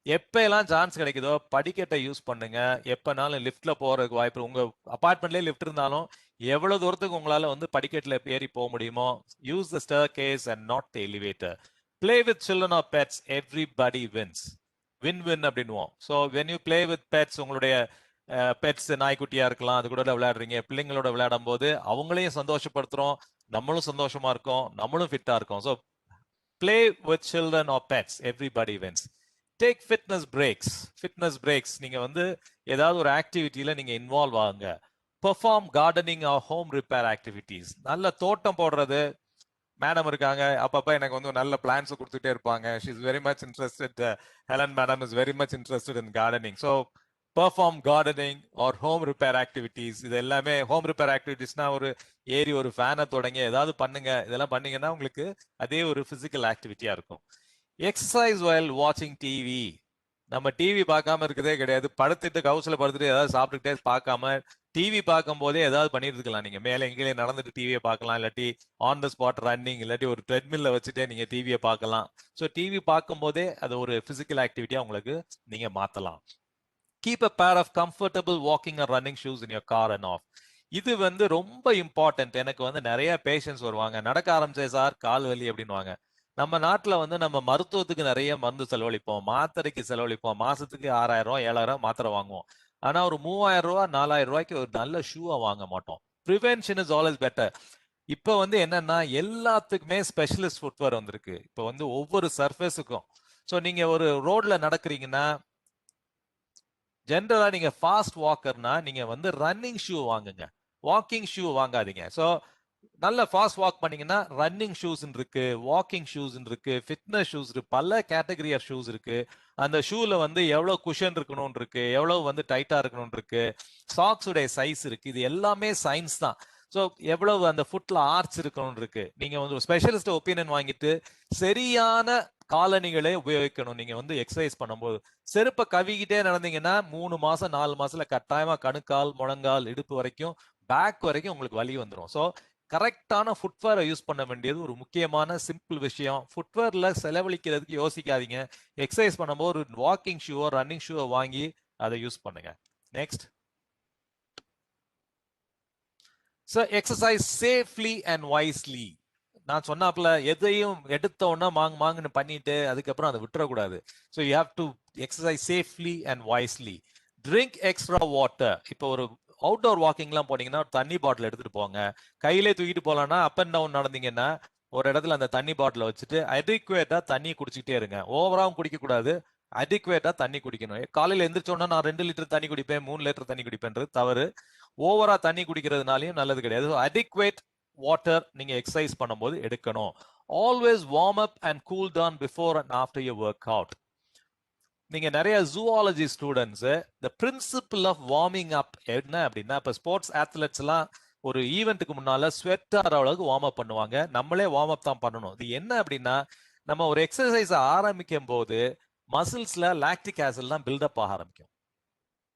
எப்ப எல்லாம் சான்ஸ் கிடைக்குதோ படிக்கட்டை யூஸ் பண்ணுங்க. எப்பனாலும் லிஃப்ட்ல போறதுக்கு வாய்ப்பு. உங்க அபார்ட்மெண்ட்லயே லிஃப்ட் இருந்தாலும் எவ்வளவு தூரத்துக்கு உங்களால வந்து படிக்கட்டுல ஏறி போக முடியுமோ use the staircase and not the elevator. Play with children or pets, everybody wins. Win-win அப்படின்னுவோம். So when you play with pets, உங்களுடைய பெட்ஸ் நாய்க்குட்டியா இருக்கலாம், அது கூட விளையாடுறீங்க, பிள்ளைங்களோட விளையாடும் போது அவங்களையும் சந்தோஷப்படுத்துறோம், நம்மளும் சந்தோஷமா இருக்கோம், நம்மளும் ஃபிட்டா இருக்கோம். So play with children or pets, everybody wins. Take fitness breaks. Fitness breaks, நீங்க வந்து ஏதாவது ஒரு ஆக்டிவிட்டியில நீங்க இன்வால்வ் ஆகுங்க. Perform gardening or home repair activities. நல்ல தோட்டம் போடுறது. மேடம் இருக்காங்க, அப்பப்ப எனக்கு வந்து நல்ல பிளான்ஸ் கொடுத்துட்டே இருப்பாங்க. She is very much interested. Helen madam is very much interested in gardening. So perform gardening or home repair activities. இது எல்லாமே ஹோம் ரிப்பேர் ஆக்டிவிட்டீஸ்னா ஒரு ஏறி ஒரு ஃபேனை தொடங்கி ஏதாவது பண்ணுங்க. இதெல்லாம் பண்ணீங்கன்னா உங்களுக்கு அதே ஒரு பிசிக்கல் ஆக்டிவிட்டியா இருக்கும். எக்ஸசைஸ் வைல் வாட்சிங் டிவி. நம்ம டிவி பார்க்காம இருக்கிறதே கிடையாது. படுத்துட்டு கவுசில் படுத்துட்டு ஏதாவது சாப்பிட்டுக்கிட்டே பார்க்காம டிவி பார்க்கும் போதே ஏதாவது பண்ணிட்டு இருக்கலாம். நீங்க மேலே எங்கேயே நடந்துட்டு டிவியை பார்க்கலாம், இல்லாட்டி ஆன் த ஸ்பாட் ரன்னிங், இல்லாட்டி ஒரு ட்ரெட்மில்ல வச்சுட்டே நீங்க டிவியை பார்க்கலாம். ஸோ டிவி பார்க்கும் போதே அது ஒரு பிசிக்கல் ஆக்டிவிட்டியா உங்களுக்கு நீங்க மாத்தலாம். Keep a pair of comfortable walking and running shoes in your car and off. இது வந்து ரொம்ப இம்பார்ட்டன்ட். எனக்கு வந்து நிறைய பேஷண்ட்ஸ் வருவாங்க, நடக்க ஆரம்பிச்சே சார் கால் வலி அப்படின்வாங்க. நம்ம நாட்டுல வந்து நம்ம மருத்துவத்துக்கு நிறைய மருந்து செலவழிப்போம், மாத்திரைக்கு செலவழிப்போம். மாசத்துக்கு 6000 ரூபாய் 7000 மாத்திரை வாங்குவோம். ஆனா ஒரு 3000 ரூபாய் 4000 ரூபாய்க்கு ஒரு நல்ல ஷூவை வாங்க மாட்டோம். Prevention is always better. இப்ப வந்து என்னன்னா எல்லாத்துக்குமே ஸ்பெஷலிஸ்ட் ஃபுட்வேர் வந்திருக்கு. இப்ப வந்து ஒவ்வொரு சர்ஃபேஸுக்கும். ஸோ நீங்க ஒரு ரோட்ல நடக்கிறீங்கன்னா, ஜென்ரலா நீங்க ஃபாஸ்ட் வாக்கர்னா நீங்க வந்து ரன்னிங் ஷூ வாங்குங்க, வாக்கிங் ஷூ வாங்காதீங்க. ஸோ நல்ல ஃபாஸ்ட் வாக் பண்ணீங்கன்னா ரன்னிங் ஷூஸ் இருக்கு, வாக்கிங் ஷூஸ் இருக்கு, ஃபிட்னஸ் ஷூஸ் இருக்கு, பல கேட்டகரி ஆஃப் ஷூஸ் இருக்கு. அந்த ஷூல வந்து எவ்வளவு குஷன் இருக்கணும் இருக்கு, எவ்வளவு வந்து டைட்டா இருக்கணும் இருக்கு, சாக்ஸ் உடைய சைஸ் இருக்கு. இது எல்லாமே சயின்ஸ் தான். ஸோ எவ்வளவு அந்த ஃபுட்ல ஆர்ச் இருக்கணும் இருக்கு. நீங்க வந்து ஸ்பெஷலிஸ்ட் ஒப்பீனியன் வாங்கிட்டு சரியான காலணிகளை உபயோகிக்கணும். நீங்க வந்து எக்ஸசைஸ் பண்ணும்போது செருப்பை கவிக்கிட்டே நடந்தீங்கன்னா 3 மாசம் 4 மாசத்துல கட்டாயமா கணுக்கால், முழங்கால், இடுப்பு வரைக்கும், பேக் வரைக்கும் உங்களுக்கு வலி வந்துடும். ஸோ கரெக்டான ஃபுட்வேரை யூஸ் பண்ண வேண்டியது ஒரு முக்கியமான சிம்பிள் விஷயம். ஃபுட்வேர்ல செலவழிக்கிறதுக்கு யோசிக்காதீங்க. எக்ஸசைஸ் பண்ணும்போது ஒரு வாக்கிங் ஷூவோ ரன்னிங் ஷூவோ வாங்கி அதை யூஸ் பண்ணுங்க. Next, so exercise safely and wisely. நான் சொன்னாப்ல எதையும் எடுத்தோன்னா மாங்குன்னு பண்ணிட்டு அதுக்கப்புறம் அதை விட்டுறக்கூடாது. So you have to exercise safely and wisely. Drink extra water. இப்போ ஒரு அவுட்டோர் வாக்கிங்லாம் போனீங்கன்னா தண்ணி பாட்டில் எடுத்துட்டு போங்க. கையிலே தூக்கிட்டு போகலான்னா அப் அண்ட் டவுன் நடந்தீங்கன்னா ஒரு இடத்துல அந்த தண்ணி பாட்டிலை வச்சுட்டு அடிக்குவேட்டா தண்ணி குடிச்சிக்கிட்டே இருங்க. ஓவராவும் குடிக்க கூடாது, அடிக்குவேட்டா தண்ணி குடிக்கணும். காலையில் எந்திரிச்சோன்னா நான் 2 லிட்டர் தண்ணி குடிப்பேன், 3 லிட்டர் தண்ணி குடிப்பேன்றது தவறு. ஓவரா தண்ணி குடிக்கிறதுனாலையும் நல்லது கிடையாது. அடிக்குவேட் வாட்டர் நீங்க எக்ஸசைஸ் பண்ணும்போது எடுக்கணும். Always warm up and cool down before and after your workout. நீங்க நிறைய zoology students the principle of warming up என்ன அப்படின்னா, இப்ப ஸ்போர்ட்ஸ் அத்லெட்ஸ் எல்லாம் ஒரு ஈவெண்ட்டுக்கு முன்னால ஸ்வெட் ஆகிற அளவுக்கு வார்ம் அப் பண்ணுவாங்க. நம்மளே வார்ம் அப் தான் பண்ணணும். இது என்ன அப்படின்னா, நம்ம ஒரு எக்ஸசைஸ் ஆரம்பிக்கும் போது மசில்ஸ்ல லாக்டிக் ஆசிட் தான் பில்டப் ஆக ஆரம்பிக்கும்.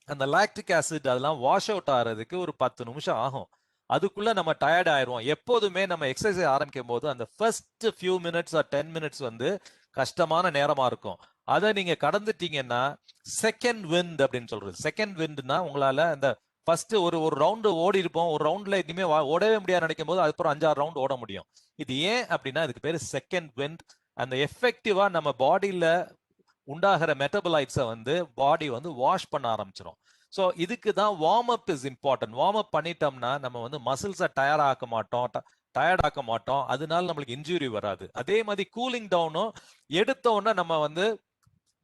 அந்த லாக்டிக் ஆசிட் அதெல்லாம் வாஷ் அவுட் ஆகிறதுக்கு ஒரு 10 நிமிஷம் ஆகும். அதுக்குள்ள நம்ம டயர்ட் ஆயிடுவோம். எப்போதுமே நம்ம எக்ஸசைஸ் ஆரம்பிக்கும் போது அந்த first few minutes R 10 minutes வந்து கஷ்டமான நேரமா இருக்கும். அதை நீங்க கடந்துட்டீங்கன்னா செகண்ட் விண்ட் அப்படின்னு சொல்றது. செகண்ட் விண்ட்னா உங்களால அந்த ஃபர்ஸ்ட் ஒரு ரவுண்டு ஓடி இருப்போம், ஒரு ரவுண்ட்ல இனிமே ஓடவே முடியாது நினைக்கும் போது அதுக்கப்புறம் 5-6 ரவுண்ட் ஓட முடியும். இது ஏன் அப்படின்னா இதுக்கு பேரு செகண்ட் விண்ட். அந்த எஃபெக்டிவா நம்ம பாடியில உண்டாகிற மெட்டபலைட்ஸை வந்து பாடி வந்து வாஷ் பண்ண ஆரம்பிச்சிடும். ஸோ இதுக்கு தான் warm up is important. Warm up பண்ணிட்டோம்னா நம்ம வந்து மசில்ஸை டயர்ட் ஆக்க மாட்டோம். அதனால நம்மளுக்கு இன்ஜுரி வராது. அதே மாதிரி கூலிங் டவுனும் எடுத்தோன்னா நம்ம வந்து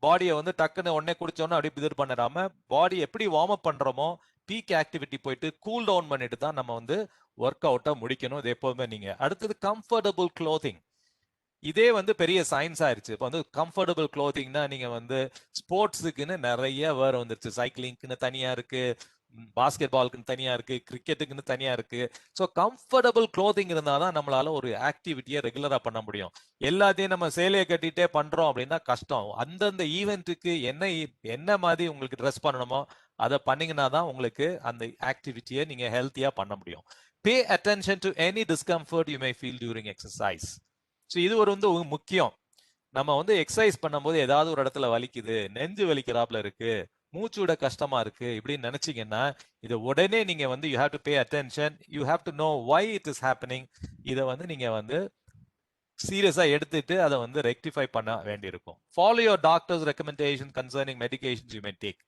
பாடியை வந்து டக்குன்னு உடனே குடிச்சோன்னா அப்படியே இது பண்ணிடாம பாடி எப்படி வார்ம் அப் பண்றோமோ பீக் ஆக்டிவிட்டி போயிட்டு கூல் டவுன் பண்ணிட்டு தான் நம்ம வந்து ஒர்க் அவுட்டை முடிக்கணும். இது எப்போதுமே நீங்க. அடுத்தது கம்ஃபர்டபுள் க்ளோத்திங். இதே வந்து பெரிய சயின்ஸ் ஆயிருச்சு. இப்போ வந்து கம்ஃபர்டபுள் க்ளோத்திங்னா நீங்க வந்து ஸ்போர்ட்ஸுக்குன்னு நிறைய வேற வந்துருச்சு. சைக்கிளிங்க்குன்னு தனியா இருக்கு, பாஸ்கெட் பாலுக்குன்னு தனியா இருக்கு, கிரிக்கெட்டுக்குன்னு தனியா இருக்கு. ஸோ கம்ஃபர்டபுள் க்ளோத்திங் இருந்தால் தான் நம்மளால ஒரு ஆக்டிவிட்டியை ரெகுலரா பண்ண முடியும். எல்லாத்தையும் நம்ம சேலையை கட்டிட்டே பண்றோம் அப்படின்னா கஷ்டம். அந்தந்த ஈவெண்ட்டுக்கு என்ன மாதிரி உங்களுக்கு ட்ரெஸ் பண்ணணுமோ அதை பண்ணீங்கன்னா தான் உங்களுக்கு அந்த ஆக்டிவிட்டியை நீங்க ஹெல்த்தியா பண்ண முடியும். Pay attention to any discomfort you may feel during exercise. So இது ஒரு வந்து முக்கியம். நம்ம வந்து எக்ஸசைஸ் பண்ணும்போது ஏதாவது ஒரு இடத்துல வலிக்குது, நெஞ்சு வலிக்கிறாப்ல இருக்கு, மூச்சு விட கஷ்டமா இருக்கு இப்படின்னு நினைச்சீங்கன்னா இதை உடனே நீங்க வந்து you have to pay attention, you have to know why it is happening. இதை வந்து நீங்க வந்து சீரியஸா எடுத்துட்டு அதை வந்து ரெக்டிஃபை பண்ண வேண்டியிருக்கும். Follow your doctors recommendation concerning medications you may take.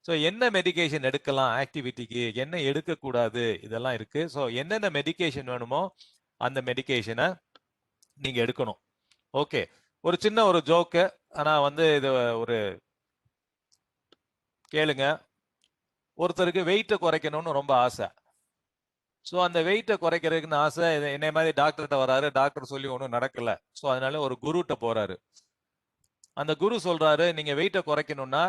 So என்ன மெடிகேஷன் எடுக்கலாம் ஆக்டிவிட்டிக்கு, என்ன எடுக்கக்கூடாது, இதெல்லாம் இருக்கு. ஸோ என்னென்ன மெடிகேஷன் வேணுமோ அந்த மெடிகேஷனை நீங்க எடுக்கணும். ஓகே, ஒரு சின்ன ஒரு ஜோக்கு, ஆனா வந்து இது ஒரு கேளுங்க. ஒருத்தருக்கு வெயிட்டை குறைக்கணும்னு ரொம்ப ஆசை. ஸோ அந்த வெயிட்டை குறைக்கிறதுக்குன்னு ஆசை. என்னை மாதிரி டாக்டர்கிட்ட வராரு, டாக்டர் சொல்லி ஒன்றும் நடக்கல. ஸோ அதனால ஒரு குருட்ட போறாரு. அந்த குரு சொல்றாரு, நீங்க வெயிட்டை குறைக்கணும்னா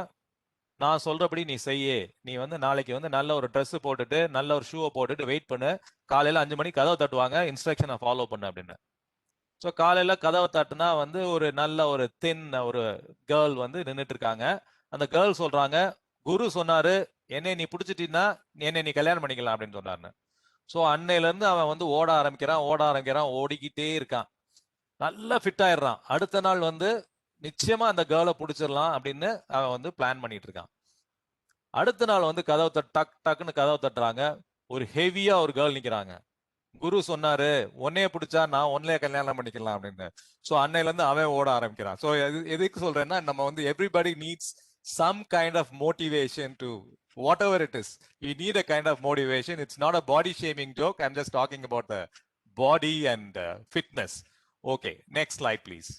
நான் சொல்றபடி நீ செய்ய. நீ வந்து நாளைக்கு வந்து நல்ல ஒரு ட்ரெஸ் போட்டுட்டு நல்ல ஒரு ஷூவை போட்டுட்டு வெயிட் பண்ணு, காலையில 5 மணிக்கு கதவை தட்டுவாங்க, இன்ஸ்ட்ரக்ஷனை ஃபாலோ பண்ணு அப்படின்னு. ஸோ காலையில கதவை தட்டுனா வந்து ஒரு நல்ல ஒரு தின் ஒரு கேர்ள் வந்து நின்றுட்டு இருக்காங்க. அந்த கேர்ள் சொல்றாங்க, குரு சொன்னாரு என்னை நீ பிடிச்சிட்டீன்னா என்னை நீ கல்யாணம் பண்ணிக்கலாம் அப்படின்னு சொன்னாருன்னு. ஸோ அன்னையில இருந்து அவன் வந்து ஓட ஆரம்பிக்கிறான், ஓடிக்கிட்டே இருக்கான், நல்லா ஃபிட் ஆயிடுறான். அடுத்த நாள் வந்து நிச்சயமா அந்த கேர்ளை பிடிச்சிடலாம் அப்படின்னு அவன் வந்து பிளான் பண்ணிட்டு இருக்கான். அடுத்த நாள் வந்து கதவை டக்குன்னு கதவை தட்டுறாங்க, ஒரு ஹெவியா ஒரு கேர்ள் நிக்கிறாங்க. குரு சொன்னாரு உன்னைய பிடிச்சா நான் ஒன்னைய கல்யாணம் பண்ணிக்கலாம் அப்படின்னு. ஸோ அன்னையில இருந்து அவன் ஓட ஆரம்பிக்கிறான். ஸோ எதுக்கு சொல்றேன்னா நம்ம வந்து everybody needs some kind of motivation to whatever it is. You need a kind of motivation. It's not a body shaming joke. I'm just talking about the body and fitness. Okay, next slide please.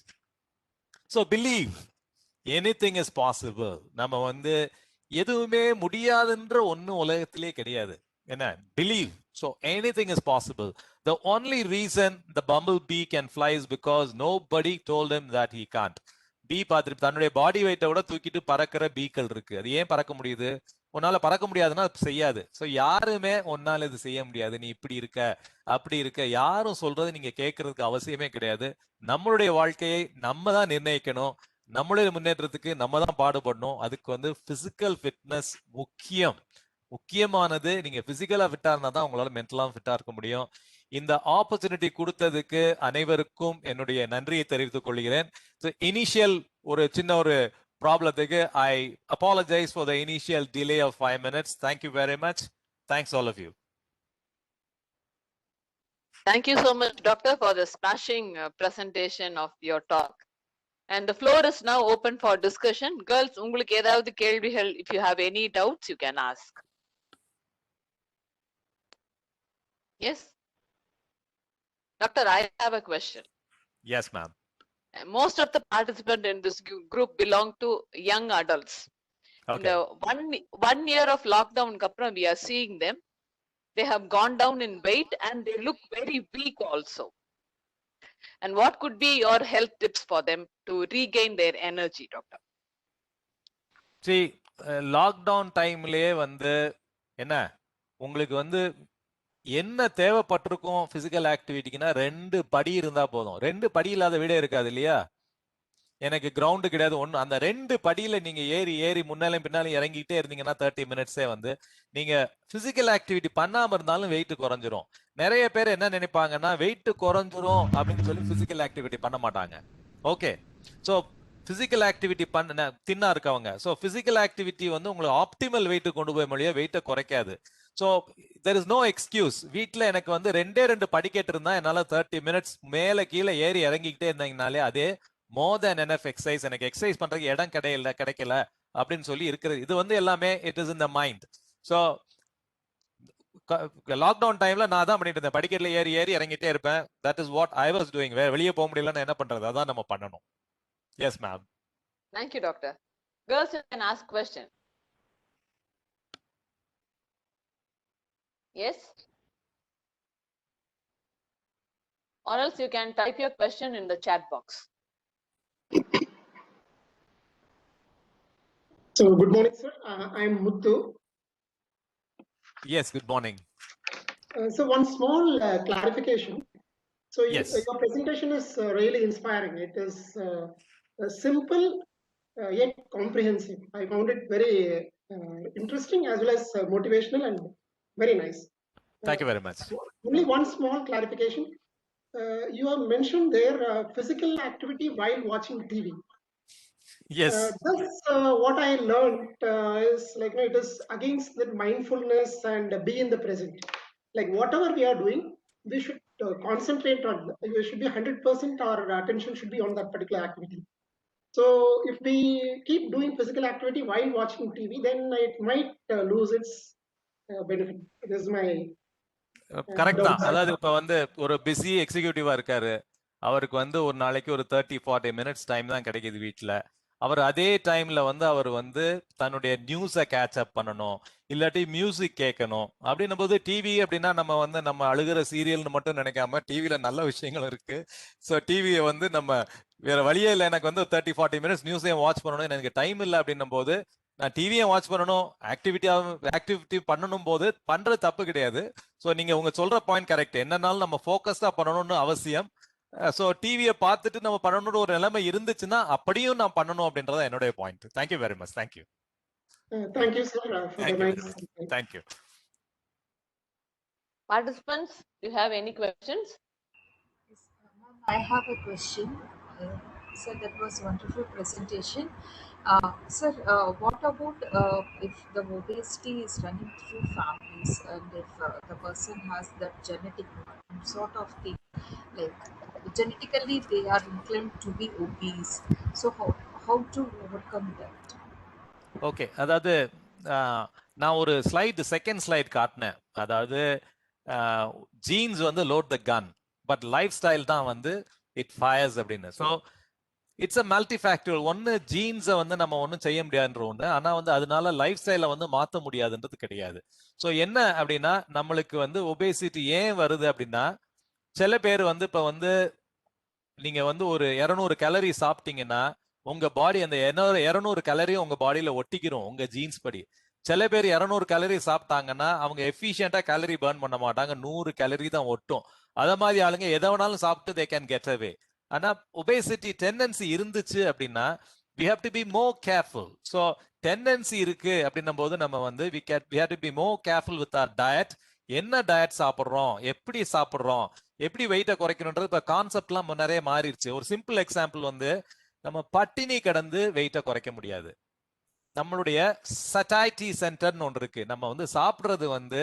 So believe anything is possible. நம்ம வந்து எதுவுமே முடியாதுன்ற ஒண்ணு உலகத்திலே கிடையாது. என்ன? Believe. So anything is possible. The only reason the bumblebee can fly is because nobody told him that he can't. பீ பார்த்துட்டு தன்னுடைய பாடி வெயிட்டை விட தூக்கிட்டு பறக்கிற பீக்கள் இருக்கு. அது ஏன் பறக்க முடியுது? உன்னால பறக்க முடியாதுன்னா செய்யாது. ஸோ யாருமே உன்னால இது செய்ய முடியாது, நீ இப்படி இருக்க அப்படி இருக்க யாரும் சொல்றது நீங்க கேட்கறதுக்கு அவசியமே கிடையாது. நம்மளுடைய வாழ்க்கையை நம்ம தான் நிர்ணயிக்கணும். நம்மளுடைய முன்னேற்றத்துக்கு நம்ம தான் பாடுபடணும். அதுக்கு வந்து பிசிக்கல் ஃபிட்னஸ் முக்கியமானது. நீங்க பிசிக்கலா ஃபிட்டா இருந்தா தான் உங்களால மென்டலா ஃபிட்டா இருக்க முடியும். இந்த ஆப்பர்ச்சுனிட்டி கொடுத்ததுக்கு அனைவருக்கும் என்னுடைய நன்றியை தெரிவித்துக் கொள்கிறேன். இனிஷியல் ஒரு சின்ன ஒரு ப்ராப்ளத்துக்கு I apologise for the initial delay of 5 minutes. Thank you very much. Thanks all of you.
Thank you so much, Doctor, for the smashing presentation of your talk. And the floor is now open for discussion. Girls, உங்களுக்கு ஏதாவது கேள்விகள், if you have any doubts, you can ask. Yes? Doctor, I have a question.
Yes, ma'am.
Most of the participants in this group belong to young adults.
Okay.
In the one year of lockdown, we are seeing them. They have gone down in weight and they look very weak also. And what could be your health tips for them to regain their energy, Doctor?
See, lockdown timeலயே வந்து என்ன உங்களுக்கு வந்து என்ன தேவைப்பட்டிருக்கும் பிசிக்கல் ஆக்டிவிட்டிக்குன்னா 2 படி இருந்தா போதும். 2 படி இல்லாத வீடே இருக்காது இல்லையா? எனக்கு கிரவுண்டு கிடையாது ஒண்ணு. அந்த 2 படியில நீங்க ஏறி முன்னாலும் பின்னாலும் இறங்கிட்டே இருந்தீங்கன்னா 30 minutesே வந்து நீங்க பிசிக்கல் ஆக்டிவிட்டி பண்ணாம இருந்தாலும் வெயிட் குறைஞ்சிரும். நிறைய பேர் என்ன நினைப்பாங்கன்னா வெயிட் குறைஞ்சிரும் அப்படின்னு சொல்லி பிசிக்கல் ஆக்டிவிட்டி பண்ண மாட்டாங்க. ஓகே, ஸோ பிசிக்கல் ஆக்டிவிட்டி பண்ண தின்னா இருக்கவங்க. ஸோ பிசிக்கல் ஆக்டிவிட்டி வந்து உங்களுக்கு ஆப்டிமல் வெயிட் கொண்டு போய் மொழியா வெயிட்டை குறைக்காது. So there is no excuse. வீட்டில் எனக்கு வந்து 2 படிக்கட்டு இருந்தா என்னால 30 minutes மேல கீழே ஏறி இறங்கிக்கிட்டே இருந்தீங்கனாலே அதே மோர் தேன் எனஃப் எக்ஸசைஸ். எனக்கு எக்ஸசைஸ் பண்றதுக்கு இடம் கிடைக்கல அப்படின்னு சொல்லி இருக்கிறது. இது வந்து எல்லாமே it is in the mind. So lockdown டைம்ல நான் தான் பண்ணிட்டு இருந்தேன், படிக்கட்டுல ஏறி இறங்கிட்டே இருப்பேன். That is what I was doing. வெளியே போக முடியலன்னு என்ன பண்றது? அதான் நம்ம பண்ணணும். Yes ma'am.
Thank you, Doctor. Girls, you can ask question. Yes? Or else you can type your question in the chat box.
So good morning, sir. I am Muthu.
Yes, good morning.
So one small clarification. So
Yes.
your presentation is really inspiring. It is simple yet comprehensive. I found it very interesting as well as motivational and very nice.
Thank you very much.
Only one small clarification. You have mentioned there physical activity while watching TV.
Yes.
That's what I learned is like it is against the mindfulness and be in the present. Like whatever we are doing, we should concentrate on. We should be 100%. Our attention should be on that particular activity. So if we keep doing physical activity while watching TV, then it might lose its benefit. This is my
correct தான்.
doubt.
அதாவது இப்ப வந்து ஒரு பிஸி எக்ஸிகியூட்டிவா இருக்காரு. அவருக்கு வந்து ஒரு நாளைக்கு ஒரு 30-40 மினிட்ஸ் டைம் தான் கிடைக்குது வீட்ல. அவர் அதே டைம்ல வந்து அவர் வந்து தன்னுடைய நியூஸை கேட்ச் அப் பண்ணணும், இல்லாட்டி மியூசிக் கேட்கணும். அப்படின்னும் போது டிவி அப்படின்னா நம்ம வந்து நம்ம அழுகிற சீரியல்னு மட்டும் நினைக்காம டிவியில நல்ல விஷயங்கள் இருக்கு. ஸோ டிவியை வந்து நம்ம வேற வழியே இல்லை, எனக்கு வந்து 30-40 மினிட்ஸ் நியூஸையும் வாட்ச் பண்ணணும், எனக்கு டைம் இல்லை அப்படின்னும் போது நான் டிவியை வாட்ச் பண்ணணும், ஆக்டிவிட்டி பண்ணணும் போது பண்றது தப்பு கிடையாது. ஸோ நீங்க உங்க சொல்ற பாயிண்ட் கரெக்ட். என்னன்னாலும் நம்ம ஃபோக்கஸ்டா பண்ணணும்னு அவசியம். ஸோ டிவியை பார்த்துட்டு நம்ம பண்ணணும்னு ஒரு நிலைமை இருந்துச்சுன்னா அப்படியும் நான் பண்ணணும் அப்படின்றத என்னுடைய point. Thank you very much. Thank you.
Thank you, sir. For the nice.
Thank you.
Participants, do you have any questions?
Yes, ma'am, I have a question. Sir, that was wonderful presentation. Sir, what about if the obesity is running through families and if the person has that genetic sort of thing, like genetically they are inclined to be obese. So how to overcome that?
Okay, அதாவது நான் ஒரு ஸ்லைடு செகண்ட் ஸ்லைட் காட்டினேன். அதாவது ஜீன்ஸ் வந்து load the gun, but lifestyle தான் வந்து இட் ஃபயர்ஸ் அப்படின்னு. So it's a multi factor. ஒன்று ஜீன்ஸை வந்து நம்ம ஒன்றும் செய்ய முடியாதுன்ற ஒன்று, ஆனால் வந்து அதனால லைஃப் ஸ்டைலை வந்து மாற்ற முடியாதுன்றது கிடையாது. ஸோ என்ன அப்படின்னா நம்மளுக்கு வந்து ஒபேசிட்டி ஏன் வருது அப்படின்னா, சில பேர் வந்து இப்போ வந்து நீங்க வந்து ஒரு 200 கேலரி சாப்பிட்டீங்கன்னா உங்க பாடி அந்த 200 கேலரியும் உங்க பாடியில ஒட்டிக்கிறோம் உங்க ஜீன்ஸ் படி. சில பேர் 200 கேலரி சாப்பிட்டாங்கன்னா அவங்க எஃபிஷியண்டா கேலரி பர்ன் பண்ண மாட்டாங்க, 100 கேலரி தான் ஒட்டும். அத மாதிரி ஆளுங்க எதை வேணாலும் சாப்பிட்டு தே கேன் கெட் அவே. ஆனா ஒபேசிட்டி டெண்டன்சி இருந்துச்சு அப்படின்னா we have to be more careful. So tendency இருக்கு அப்படின்னும் போது நம்ம வந்து we have to be more careful with our diet. என்ன டயட் சாப்பிட்றோம், எப்படி சாப்பிட்றோம், எப்படி வெயிட்டை குறைக்கணுன்றது இப்போ கான்செப்ட்லாம் நிறைய மாறிடுச்சு. ஒரு சிம்பிள் எக்ஸாம்பிள் வந்து நம்ம பட்டினி கிடந்து வெயிட்டை குறைக்க முடியாது. நம்மளுடைய சட்டாய்டி சென்டர்னு ஒன்று இருக்கு. நம்ம வந்து சாப்பிட்றது வந்து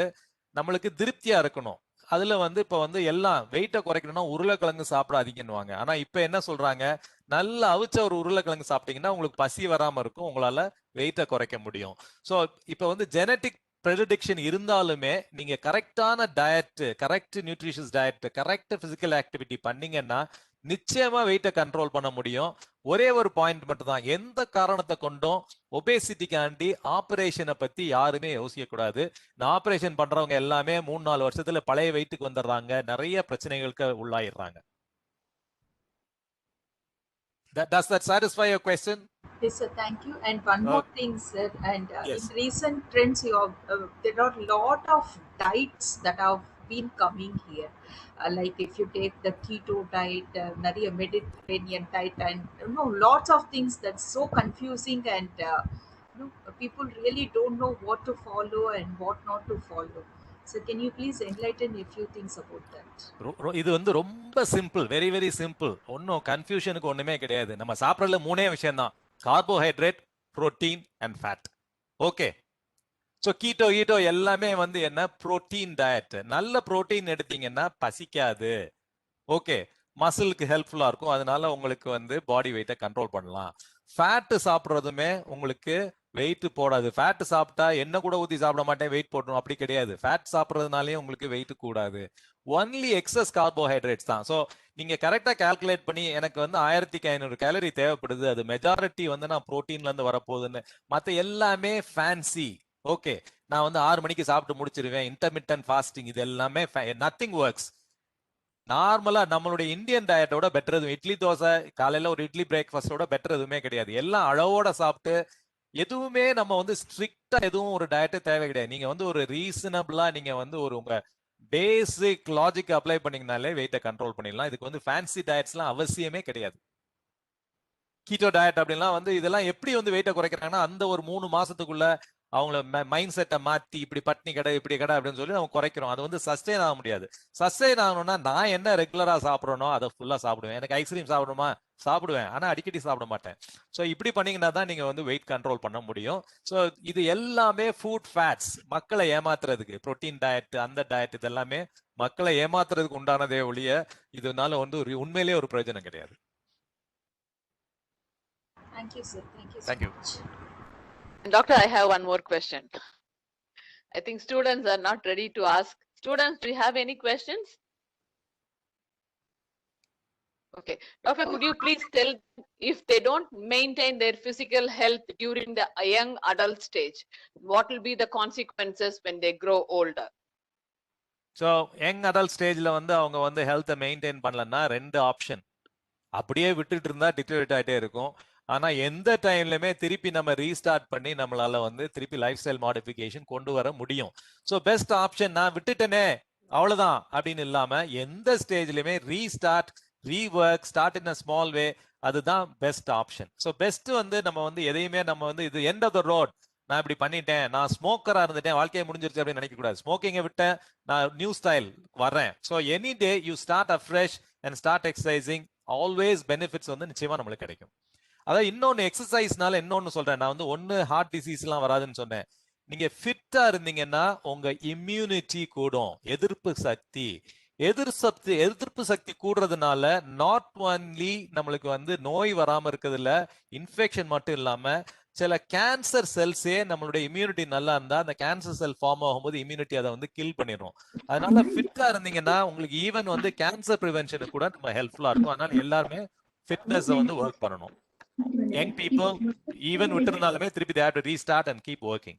நம்மளுக்கு திருப்தியா இருக்கணும். அதுல வந்து இப்ப வந்து எல்லாம் வெயிட்டை குறைக்கணும்னா உருளைக்கிழங்கு சாப்பிடாதீங்கன்னுவாங்க. ஆனா இப்ப என்ன சொல்றாங்க, நல்ல அவிச்ச ஒரு உருளைக்கிழங்கு சாப்பிட்டீங்கன்னா உங்களுக்கு பசி வராம இருக்கும், உங்களால வெயிட்டை குறைக்க முடியும். ஸோ இப்ப வந்து ஜெனட்டிக் ப்ரெடிக்ஷன் இருந்தாலுமே நீங்க கரெக்டான diet, correct nutritious diet, correct physical activity பண்ணீங்கன்னா நிச்சயமா வெயிட்டை கண்ட்ரோல் பண்ண முடியும். ஒரே ஒரு பாயிண்ட் மட்டும் தான், எந்த காரணத்தை கொண்டும் ஒபேசிட்டிக்காண்டி ஆபரேஷனை பத்தி யாருமே யோசிக்க கூடாது. இந்த ஆபரேஷன் பண்றவங்க எல்லாமே 3-4 வருஷத்துல பழைய வெயிட்டுக்கு வந்துடுறாங்க, நிறைய பிரச்சனைகளுக்கு உள்ளாயிடுறாங்க. Does that satisfy your question?
Yes, sir. Thank you. And one more thing, sir. And
Yes.
in recent trends, there are a lot of diets that have been coming here. Like if you take the keto diet, Nariya Mediterranean diet, and lots of things that's so confusing, and people really don't know what to follow and what not to follow. So can you please enlighten a few things about that?
இது வந்து ரொம்ப சிம்பிள், வெரி வெரி சிம்பிள். ஒன்றும் கன்ஃபியூஷனுக்கு ஒண்ணுமே கிடையாது. நம்ம சாப்பிட்றதுல 3 விஷயம் தான், carbohydrate, protein and fat. Okay, so keto எல்லாமே வந்து என்ன, புரோட்டீன் டயட். நல்ல புரோட்டீன் எடுத்தீங்கன்னா பசிக்காது. ஓகே, மசிலுக்கு ஹெல்ப்ஃபுல்லா இருக்கும், அதனால உங்களுக்கு வந்து பாடி வெயிட்டை கண்ட்ரோல் பண்ணலாம். ஃபேட்டு சாப்பிட்றதுமே உங்களுக்கு வெயிட் போடாது. ஃபேட் சாப்பிட்டா எண்ணெய் கூட ஊத்தி சாப்பிட மாட்டேன் வெயிட் போடணும் அப்படி கிடையாது. ஃபேட் சாப்பிட்றதுனாலயும் உங்களுக்கு வெயிட் கூடாது. ஒன்லி எக்ஸஸ் கார்போஹைட்ரேட்ஸ் தான். ஸோ நீங்க கரெக்டா கால்குலேட் பண்ணி எனக்கு வந்து 1500 கேலரி தேவைப்படுது, அது மெஜாரிட்டி வந்து நான் புரோட்டீன்ல இருந்து வரப்போகுதுன்னு, மற்ற எல்லாமே ஃபேன்சி. ஓகே, நான் வந்து 6 மணிக்கு சாப்பிட்டு முடிச்சிருவேன், இன்டர்மிட்டன்ட் ஃபாஸ்டிங், இது எல்லாமே நத்திங் ஒர்க்ஸ். நார்மலா நம்மளுடைய இந்தியன் டயட்டோட பெட்டர் எதுவும், இட்லி தோசை காலையில ஒரு இட்லி பிரேக்ஃபாஸ்டோட பெட்டர் எதுவுமே கிடையாது. எல்லாம் அளவோட சாப்பிட்டு எதுவுமே நம்ம வந்து ஸ்ட்ரிக்டா எதுவும் ஒரு டயட்டே தேவை கிடையாது. நீங்க வந்து ஒரு ரீசனபிளா நீங்க வந்து ஒரு உங்க பேசிக் லாஜிக் அப்ளை பண்ணீங்கனாலே வெயிட்டை கண்ட்ரோல் பண்ணிடலாம். இதுக்கு வந்து ஃபேன்சி டயட்ஸ்லாம் அவசியமே கிடையாது. கீட்டோ டயட் அப்படின்லாம் வந்து இதெல்லாம் எப்படி வந்து வெயிட்டை குறைக்கிறாங்கன்னா, அந்த ஒரு 3 மாசத்துக்குள்ள அவங்கள மைண்ட் செட்டை மாத்தி இப்படி பட்னி கடை இப்படி கடை அப்படின்னு சொல்லி நம்ம குறைக்கிறோம். அது வந்து சஸ்டெயின் ஆக முடியாது. சஸ்டெயின் ஆகணும்னா நான் என்ன ரெகுலரா சாப்பிட்றனோ அதை ஃபுல்லா சாப்பிடுவேன். எனக்கு ஐஸ்கிரீம் சாப்பிடுமா சாப்பிடுவேன், ஆனா அடிக்கடி சாப்பிட மாட்டேன். ஸோ இப்படி பண்ணீங்கன்னா தான் நீங்க வந்து வெயிட் கண்ட்ரோல் பண்ண முடியும். ஸோ இது எல்லாமே ஃபுட் ஃபேட்ஸ், மக்களை ஏமாத்துறதுக்கு. புரோட்டீன் டயட் அந்த டயட் இதெல்லாமே மக்களை ஏமாத்துறதுக்கு உண்டானதே ஒழிய இதனால வந்து உண்மையிலேயே ஒரு பிரயோஜனம் கிடையாது.
Thank you, sir. Thank you so
Thank you.
much.
Doctor, I have one more question. I think students are not ready to ask. Students, do you have any questions? Okay. Doctor, could you please tell if they don't maintain their physical health during the young adult stage, what will be the consequences when they grow older?
So young adult ஸ்டேஜில் வந்து அவங்க வந்து ஹெல்த்தை மெயின்டைன் பண்ணலன்னா 2 ஆப்ஷன். அப்படியே விட்டுட்டு இருந்தா டிட்டரேட் ஆகிட்டே இருக்கும். ஆனால் எந்த டைம்லையுமே திருப்பி நம்ம ரீஸ்டார்ட் பண்ணி நம்மளால வந்து திருப்பி லைஃப் ஸ்டைல் மாடிஃபிகேஷன் கொண்டு வர முடியும். ஸோ பெஸ்ட் ஆப்ஷன் நான் விட்டுட்டேனே அவ்வளோதான் அப்படின்னு இல்லாமல் எந்த ஸ்டேஜ்லையுமே restart, rework, start in a small way, அதுதான் பெஸ்ட் ஆப்ஷன். ஸோ பெஸ்ட் வந்து நம்ம வந்து எதையுமே நம்ம வந்து இது எண்ட் ஆஃப் த ரோட், நான் இப்படி பண்ணிட்டேன், நான் ஸ்மோக்கரா இருந்துட்டேன், வாழ்க்கையை முடிஞ்சிருச்சு அப்படின்னு நினைக்க கூடாது. ஸ்மோக்கிங்கை விட்டேன், நான் நியூ ஸ்டைல் வர்றேன். So any day you start afresh and start exercising, always benefits வந்து நிச்சயமா நம்மளுக்கு கிடைக்கும். அதாவது இன்னொன்னு எக்ஸசைஸ்னால இன்னொன்னு சொல்றேன், நான் வந்து ஒன்னு ஹார்ட் டிசீஸ் எல்லாம் வராதுன்னு சொன்னேன். நீங்க ஃபிட்டா இருந்தீங்கன்னா உங்க இம்யூனிட்டி கூடும், எதிர்ப்பு சக்தி கூடுறதுனால நாட் ஒன்லி நம்மளுக்கு வந்து நோய் வராம இருக்கிறதுல இன்ஃபெக்ஷன் மட்டும் இல்லாம சில கேன்சர் செல்ஸே நம்மளுடைய இம்யூனிட்டி நல்லா இருந்தா அந்த கேன்சர் செல் ஃபார்ம் ஆகும்போது இம்யூனிட்டி அதை வந்து கில் பண்ணிடும். அதனால ஃபிட்டா இருந்தீங்கன்னா உங்களுக்கு ஈவன் வந்து கேன்சர் ப்ரிவென்ஷனுக்கு கூட நம்ம ஹெல்ப்ஃபுல்லா இருக்கும். அதனால எல்லாருமே ஃபிட்னஸ் வந்து ஒர்க் பண்ணணும். Young people, even விட்டுருந்தாலுமே திருப்பி they have to restart and keep working.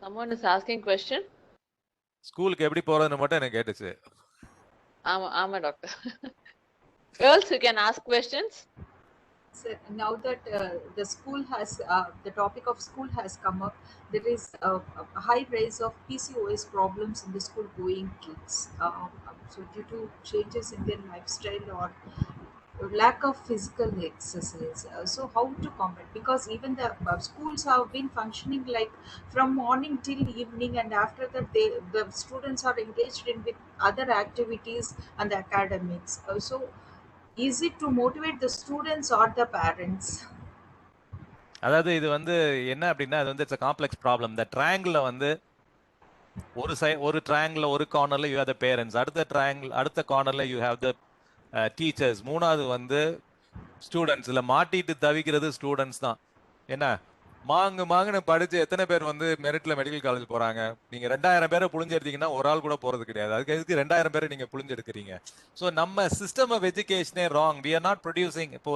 Someone is asking question.
ஸ்கூலுக்கு எப்படி போறதுன்னு மட்டும் எனக்கு கேட்டுச்சு.
ஆமா doctor. Girls, you can ask questions.
So now that the school has the topic of school has come up, there is a high rise of PCOS problems in the school going kids. So due to changes in their lifestyle or lack of physical exercise. So how to combat? Because even the schools have been functioning like from morning till evening, and after that the students are engaged in with other activities and the academics. So is it to motivate the students or the parents?
அதாவது இது வந்து என்ன அப்படின்னா அது வந்து இட்ஸ் a complex problem. இந்த ட்ரையாங்கிள் வந்து ஒரு ட்ரையாங்கிள் ஒரு கார்னர்ல யூ ஹேவ் த பேரண்ட்ஸ், அடுத்த கார்னர்ல யூ ஹேவ் த டீச்சர்ஸ், மூணாவது வந்து ஸ்டூடெண்ட்ஸ். இல்லை மாட்டிட்டு தவிக்கிறது ஸ்டூடெண்ட்ஸ் தான். என்ன மாங்குன்னு படிச்சு எத்தனை பேர் வந்து மெரிட்ல மெடிக்கல் காலேஜ் போறாங்க? நீங்க 2000 பேரை புழிஞ்சு எடுத்தீங்கன்னா ஒரு ஆள் கூட போறது கிடையாது. அதுக்கு எதுக்கு 2000 பேரை நீங்க புழிஞ்சு எடுக்கிறீங்க? ஸோ நம்ம சிஸ்டம் ஆஃப் எஜுகேஷனே wrong. We are not producing. இப்போ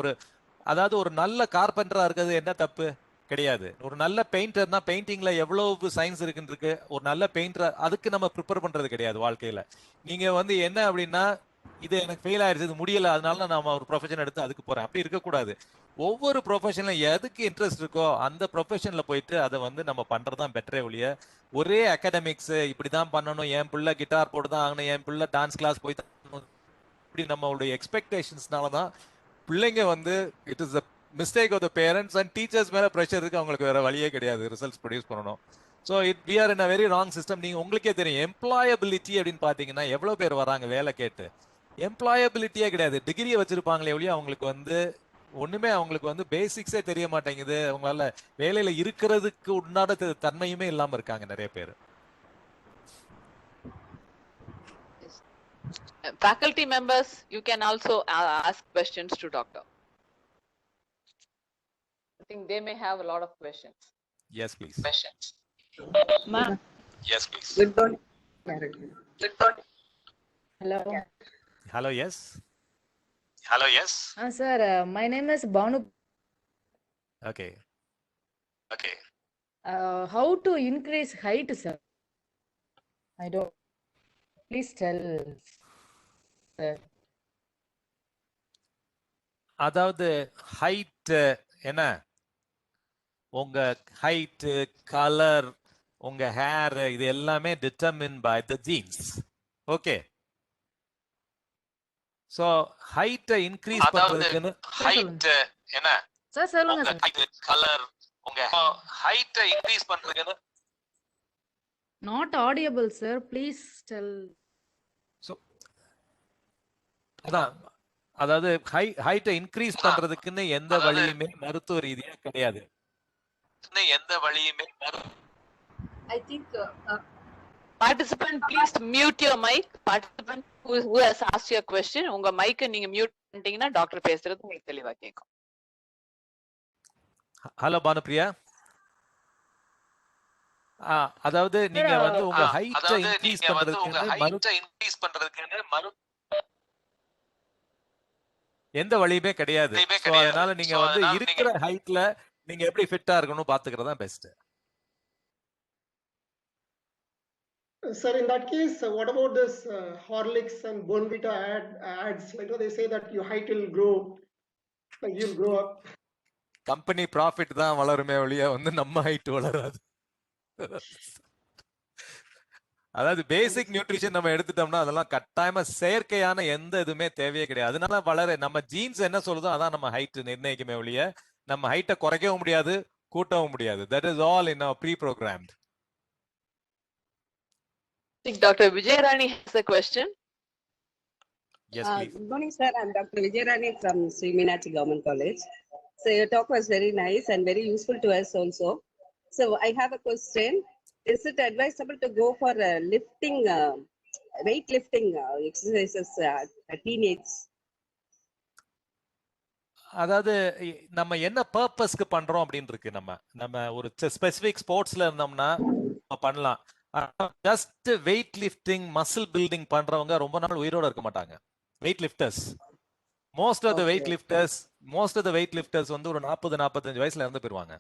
அதாவது ஒரு நல்ல கார்பெண்டரா இருக்கிறது என்ன தப்பு கிடையாது. ஒரு நல்ல பெயிண்டர்னா பெயிண்டிங்ல எவ்வளவு சயின்ஸ் இருக்குன்னு இருக்கு. ஒரு நல்ல பெயிண்டர் அதுக்கு நம்ம ப்ரிப்பேர் பண்றது கிடையாது வாழ்க்கையில. நீங்க வந்து என்ன அப்படின்னா இது எனக்கு ஃபெயில் ஆயிடுச்சு, இது முடியல, அதனால நான் ஒரு ப்ரொஃபஷன் எடுத்து அதுக்கு போறேன், அப்படி இருக்கக்கூடாது. ஒவ்வொரு ப்ரொஃபஷன்ல எதுக்கு இன்ட்ரெஸ்ட் இருக்கோ அந்த ப்ரொஃபஷன்ல போயிட்டு அதை வந்து நம்ம பண்றதுதான் பெட்டரே ஒழிய ஒரே அகாடமிக்ஸ் இப்படிதான் பண்ணணும், என் பிள்ளை கிட்டார் போட்டு தான் ஆகணும், என் பிள்ளை டான்ஸ் கிளாஸ் போய் தான் இப்படி நம்மளுடைய எக்ஸ்பெக்டேஷன்ஸ்னால தான் பிள்ளைங்க வந்து it is the mistake of the parents and teachers மேல ப்ரெஷர் இருக்கு. அவங்களுக்கு வேற வழியே கிடையாது ரிசல்ட்ஸ் ப்ரொடியூஸ் பண்ணணும். So we are in a very wrong system. நீங்க உங்களுக்கே தெரியும் எம்ப்ளாயபிலிட்டி அப்படின்னு பாத்தீங்கன்னா எவ்வளவு பேர் வராங்க வேலை கேட்டு. எம்ப்ளாயபிலிட்டியே கிடையாது. டிகிரியை வச்சிருப்பாங்களே ஒழிய அவங்களுக்கு வந்து ஒண்ணுமே அவங்களுக்கு வந்து பேசிக்ஸே தெரிய மாட்டேங்குது. அவங்களால வேலையில இருக்கிறதுக்கு உண்டான தன்மையுமே இல்லாம இருக்காங்க நிறைய பேர்.
Faculty members, you can also ask questions to doctor. think they may have a lot of questions.
Yes, please.
Ma'am.
Yes, please.
Good morning. Hello.
Hello, yes.
Sir, my name is Banu.
Okay.
How to increase height, sir? I don't. Please tell, sir.
அதாவது ஹைட் என்ன உங்க ஹைட் கலர் உங்க ஹேர் இது எல்லாமே determine by the genes. Okay, so ஹைட்டை இன்க்ரீஸ் பண்றதுக்குன்னு ஹைட் என்ன
சார் சொல்லுங்க சார்.
கலர் உங்க ஹைட்டை இன்க்ரீஸ் பண்றதுக்குன்னு
Not audible, sir. Please tell.
So அதான் அதாவது ஹைட்டை இன்க்ரீஸ் பண்றதுக்குன்னு எந்த வழியுமே மருத்துவ ரீதியா கிடையாது.
I think
Participant, please mute your mic. Participant who has asked your question, உங்க mic நீங்க mute பண்ணிட்டீங்கன்னா டாக்டர் பேசுறது உங்களுக்கு தெளிவா கேட்கும்.
ஹலோ பானுப்ரியா, அதாவது நீங்க வந்து உங்க ஹைட்டை இன்க்ரீஸ் பண்றதுக்கு எந்த வழியுமே கிடையாது. So, அதனால நீங்க வந்து இருக்கிற ஹைட்ல நீங்க எப்படி ஃபிட்டா இருக்கணும் பாத்துக்கிறதா best.
Sir, in that case, what about this Horlicks and Bonvita ads? Like they say that your height will grow, like you'll grow up.
Company profit தான் வளருமே ஒழிய வந்து நம்ம ஹைட் வளராது. அதாவது பேசிக் நியூட்ரிஷன் நம்ம எடுத்துட்டோம்னா அதெல்லாம் கட்டாயமா செயற்கையான எந்த இதுவுமே தேவையே கிடையாது. அதனால நம்ம ஜீன்ஸ் என்ன சொல்லுதோ அதான் நம்ம ஹைட் நிர்ணயிக்குமே ஒழிய நம்ம ஹைட்டை குறைக்கவும் முடியாது கூட்டவும் முடியாது. That is all in preprogrammed.
I think Dr. Vijayarani has a question.
Yes, please.
Good morning, sir. I'm Dr. Vijayarani from Sri Meenakshi Government College. So your talk was very nice and very useful to us also. So I have a question. Is it advisable to go for lifting, weightlifting exercises at teenage?
அதாவது நம்ம என்ன பர்பஸ்க்கு பண்றோம் அப்படின்னு இருக்கு. நம்ம ஒரு ஸ்பெசிபிக் ஸ்போர்ட்ஸ்ல இருந்தோம்னா பண்ணலாம். Just weight lifting muscle building பண்றவங்க ரொம்ப நாள் உயிரோட இருக்க மாட்டாங்க. Weight lifters most of the weight lifters வந்து ஒரு 40-45 வயசுல இருந்து போயிருவாங்க.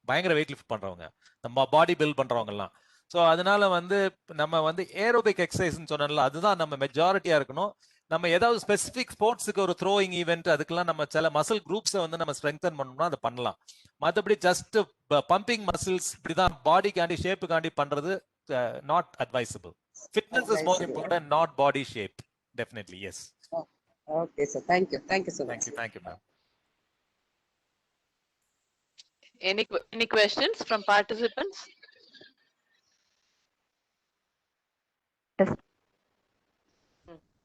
பயங்கர வெயிட் லிஃப்ட் பண்றவங்க, நம்ம பாடி பில்ட் பண்றவங்க எல்லாம். ஸோ அதனால வந்து நம்ம வந்து ஏரோபிக் எக்ஸசைஸ்ன்னு சொன்னோம்ல, அதுதான் நம்ம மெஜாரிட்டியா இருக்கணும். நம்ம ஏதாவது ஸ்பெசிபிக் ஸ்போர்ட்ஸுக்கு ஒரு த்ரோயிங் ஈவெண்ட் அதுக்கெல்லாம் நம்ம சில மசில் குரூப்ஸை வந்து நம்ம ஸ்ட்ரெங்தன் பண்ணோம்னா அதை பண்ணலாம். மற்றபடி ஜஸ்ட் பம்பிங் மசில்ஸ் இப்படிதான் பாடிக்காண்டி ஷேப்புக்காண்டி பண்றது not advisable. Fitness is more important, not body shape. Definitely, yes.
Okay, sir. Thank you so much.
Thank you, ma'am.
Any questions from participants?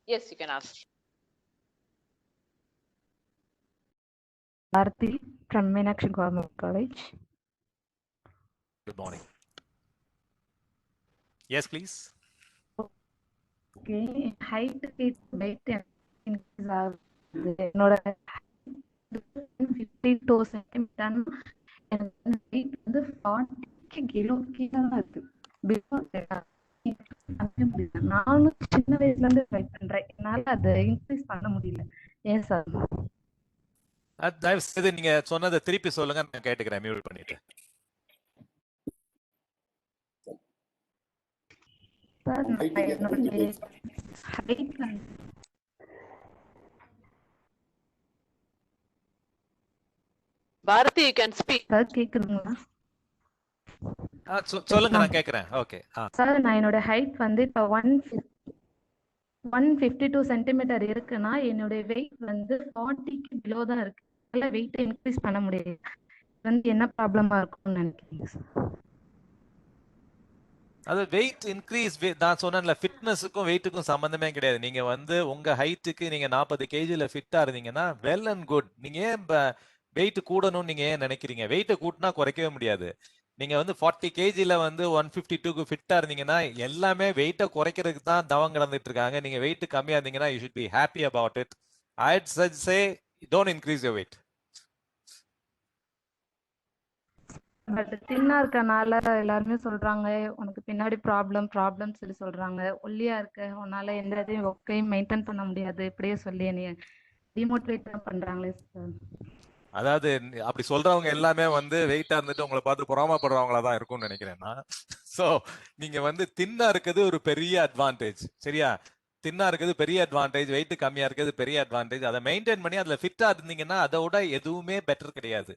Yes, you can ask.
Bharati from Meenakshi Government College.
Good morning. Yes, please.
Okay, height weight increase ஆகுது. என்னோட 52 சென்டிமீட்டர், weight வந்து 40 கிலோ தான் இருக்கு. நானும் சின்ன வயசுல இருந்து ட்ரை பண்றேன், என்னால அதை இன்க்ரீஸ் பண்ண முடியல. ஏன் சார்?
தயவு செய்து நீங்க சொன்னதை திருப்பி சொல்லுங்க, நான் கேட்டுக்கிறேன் மியூட் பண்ணிட்டு.
Bharati, you can speak.
Sir கேக்குதுங்களா?
சொல்லுங்க, நான் கேக்குறேன். ஓகே
சார், நான் என்னோட ஹைட் வந்து இப்ப 152 சென்டிமீட்டர் இருக்குன்னா என்னோட வெயிட் வந்து 40க்கு பிலோ தான் இருக்கு. அதனால வெயிட் இன்க்ரீஸ் பண்ண முடியாது. வந்து என்ன ப்ராப்ளமா இருக்கும்னு நினைக்கிறீங்க சார்?
அது வெயிட் இன்க்ரீஸ், நான் சொன்னேன்ல, ஃபிட்னஸுக்கும் வெயிட்டுக்கும் சம்பந்தமே கிடையாது. நீங்க வந்து உங்க ஹைட்டுக்கு நீங்க 40 kgல ஃபிட்டா இருந்தீங்கன்னா வெல் அண்ட் குட். நீங்க ஏன் வெயிட் கூடணும்னு நீங்க ஏன் நினைக்கிறீங்க? வெயிட்டை கூட்டினா குறைக்கவே முடியாது. நீங்க வந்து 40 kgல வந்து 152க்கு ஃபிட்டா இருந்தீங்கன்னா எல்லாமே வெயிட்டை குறைக்கிறதுக்கு தான் தவம் கிடந்துட்டு இருக்காங்க. நீங்க வெயிட் கம்மியா இருந்தீங்கன்னா you should be happy about it. I'd say don't increase your weight.
But தின்னா இருக்கனால எல்லாருமே சொல்றாங்க உனக்கு பின்னாடி ப்ராப்ளம் சொல்லி சொல்றாங்க. ஒல்லியா இருக்க உன்னால எந்த இதையும் ஒர்க்கையும் மெயின்டைன் பண்ண முடியாது இப்படியே சொல்லி என்னைய டிமோட்டிவேட் தான் பண்றாங்களே சார்.
அதாவது அப்படி சொல்றவங்க எல்லாமே வந்து வெயிட்டா இருந்துட்டு உங்களை பார்த்து பொறாமப்படுறவங்களா தான் இருக்கும்னு நினைக்கிறேன் நான். ஸோ நீங்க வந்து தின்னா இருக்கிறது ஒரு பெரிய அட்வான்டேஜ். சரியா? தின்னா இருக்கிறது பெரிய அட்வான்டேஜ், வெயிட் கம்மியா இருக்கிறது பெரிய அட்வான்டேஜ். அதை மெயின்டைன் பண்ணி அதுல ஃபிட்டா இருந்தீங்கன்னா அதை விட எதுவுமே பெட்டர் கிடையாது.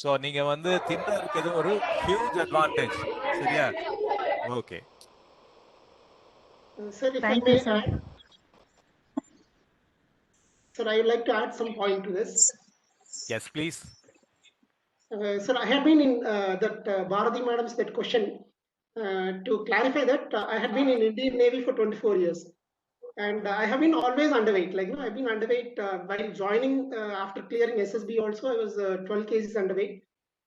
ஸோ நீங்க வந்து தின்னா இருக்கிறது ஒரு ஹியூஜ் அட்வான்டேஜ். சரியா? Okay
Sir, if I
Thank
may
you, sir.
add, sir, I would like to add some point to this.
Yes please.
Sir, I had been in that Bharati madam's that question. To clarify that, I had been in Indian Navy for 24 years, and I have been always underweight. Like, I've been underweight while joining. After clearing SSB, also I was 12 kgs underweight.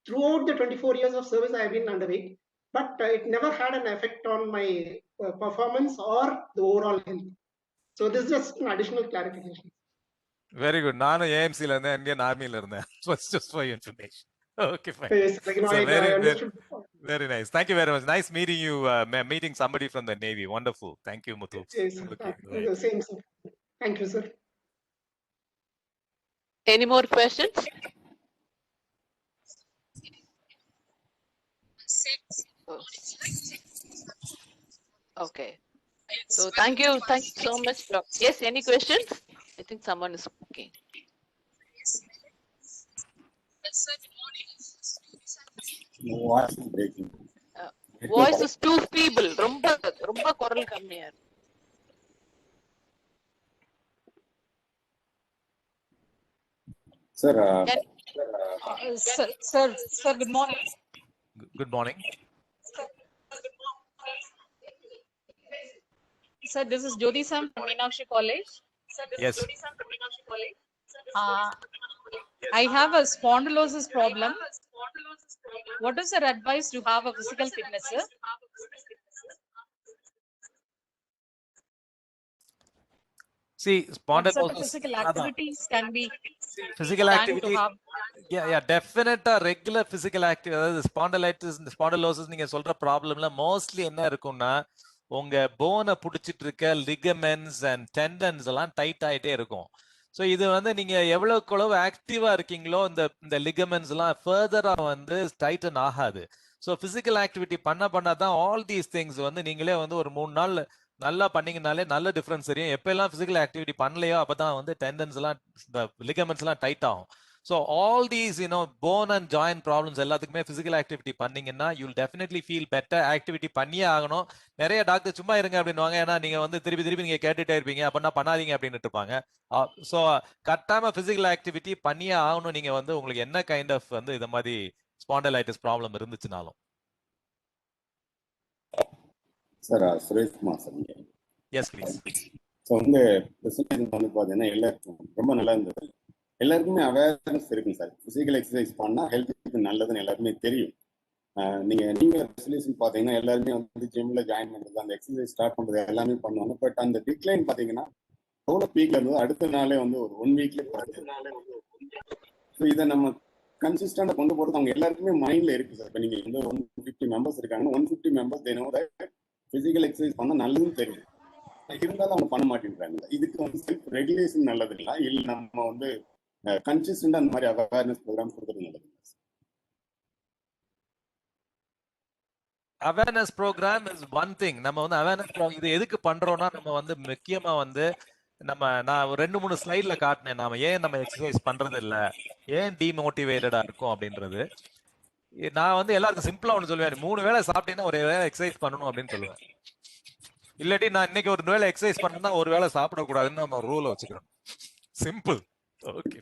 Throughout the 24 years of service, I have been underweight, but it never had an effect on my performance or the overall health. So this is just an additional clarification.
Very good. நானும் ஏஎம்சில இருந்தேன், இந்தியன் ஆர்மில இருந்தேன். Just for your information. Okay, fine.
Yes, like,
So
I understood.
very nice. Thank you very much. Nice meeting you. Meeting somebody from the Navy. Wonderful. Thank you, Muthu.
Yes,
Okay, right.
the same, sir. Thank you, sir.
Any more questions? Okay. So thank you so much. Yes, any questions? I think someone is speaking.
Voice is breaking.
Voice is too feeble. ரொம்ப குரல் கம்மியா இருக்கு.
Sir,
Sir, good morning.
Good morning.
Sir, this is Jyoti Sam from Meenakshi College.
Yes.
I have a spondylosis problem. What is your advice to have a physical fitness, sir?
See,
What sort of
spondylosis.
physical activities can be
Physical
planned
activity.
to have?
Yeah, definitely regular physical activity. அதாவது ஸ்பாண்டலைட்டிஸ் நீங்க சொல்ற ப்ராப்ளம்ல மோஸ்ட்லி என்ன இருக்கும்னா உங்க போனை பிடிச்சிட்டு இருக்க லிகமெண்ட்ஸ் அண்ட் டெண்டன்ஸ் எல்லாம் டைட் ஆயிட்டே இருக்கும். ஸோ இது வந்து நீங்க எவ்வளவு ஆக்டிவா இருக்கீங்களோ இந்த லிகமெண்ட்ஸ் எல்லாம் ஃபர்தரா வந்து டைட்டன் ஆகாது. ஸோ பிசிக்கல் ஆக்டிவிட்டி பண்ணாதான் ஆல் தீஸ் திங்ஸ் வந்து நீங்களே வந்து ஒரு 3 நாள் நல்லா பண்ணீங்கனாலே நல்ல டிஃபரன்ஸ் தெரியும். எப்பெல்லாம் பிசிக்கல் ஆக்டிவிட்டி பண்ணலையோ அப்பதான் வந்து டெண்டன்ஸ் எல்லாம் லிகமெண்ட்ஸ் எல்லாம் டைட் ஆகும். So all these phone and join problems எல்லாத்துக்குமே பிசிக்கல் ஆக்டிவிட்டி பண்ணீங்கன்னா you'll definitely feel better. Activity பண்ணியே ஆகணும். நிறைய டாக்டர் சும்மா இருங்க அப்படின்னுவாங்க. ஏன்னா நீங்க வந்து திருப்பி நீங்க கேட்டுட்டே இருப்பீங்க, அப்படின்னா பண்ணாதீங்க அப்படின்னு இருப்பாங்க. ஸோ கட்டாம பிசிக்கல் ஆக்டிவிட்டி பண்ணியே ஆகணும். நீங்க வந்து உங்களுக்கு என்ன கைண்ட் ஆஃப் வந்து இந்த மாதிரி ஸ்பாண்டலைட்டிஸ் ப்ராப்ளம் இருந்துச்சுனாலும்.
Sir Suresh Kumar sir.
Yes please.
So வந்து பிரசன்டேஷன் வந்து பார்த்தீங்கன்னா எல்லாருக்கும் ரொம்ப நல்லா இருந்தது. எல்லாருக்குமே அவேர்னஸ் இருக்குங்க சார். பிசிக்கல் எக்ஸசைஸ் பண்ணால் ஹெல்த்துக்கு நல்லதுன்னு எல்லாருமே தெரியும். நீங்கள் ரெசல்யூஷன் பார்த்தீங்கன்னா எல்லாருமே வந்து ஜிம்ல ஜாயின் பண்ணுறது, அந்த எக்ஸசைஸ் ஸ்டார்ட் பண்ணுறது எல்லாமே பண்ணுவாங்க. பட் அந்த டிக்ளைன் பார்த்தீங்கன்னா எவ்வளோ பீக்ல இருந்தது அடுத்த நாளே வந்து ஒரு 1 வீக்லேயே பார்த்து. ஸோ இதை நம்ம கன்சிஸ்டண்டாக கொண்டு போகிறது அவங்க எல்லாருக்குமே மைண்டில் இருக்குது சார். இப்போ நீங்கள் வந்து 150 மெம்பர்ஸ் இருக்காங்கன்னா 150 மெம்பர்ஸ் தினம் பிசிக்கல் எக்ஸசைஸ் பண்ணால் நல்லதுன்னு தெரியும். இருந்தாலும் அவங்க பண்ண மாட்டேங்கிறாங்க. இதுக்கு வந்து செல்ஃப் ரெகுலேஷன் நல்லதுங்களா இல்லை நம்ம வந்து கன்சிஸ்டண்டா அந்த மாதிரி அவேர்னஸ் ப்ரோக்ராம் கொடுக்கறது நல்லது?
Awareness program is one thing. நம்ம வந்து அவேர்னஸ் இது எதுக்கு பண்றோம்னா நம்ம வந்து முக்கியமா வந்து நான் 2-3 ஸ்லைட்ல காட்டினேன் நாம ஏன் நம்ம எக்ஸசைஸ் பண்றது இல்ல, ஏன் டிமோட்டிவேட்டடா இருக்கும் அப்படின்றது. நான் வந்து எல்லாருக்கும் சிம்பிளா ஒன்று சொல்லுவேன், 3 வேளை சாப்பிட்டீங்கன்னா ஒரு வேளை எக்ஸசைஸ் பண்ணணும் அப்படின்னு சொல்லுவேன். இல்லாட்டி நான் இன்னைக்கு ஒரு வேளை எக்ஸசைஸ் பண்ணா ஒரு வேளை சாப்பிடக்கூடாதுன்னு நம்ம ரூலை வச்சுக்கிறோம். Simple. Okay,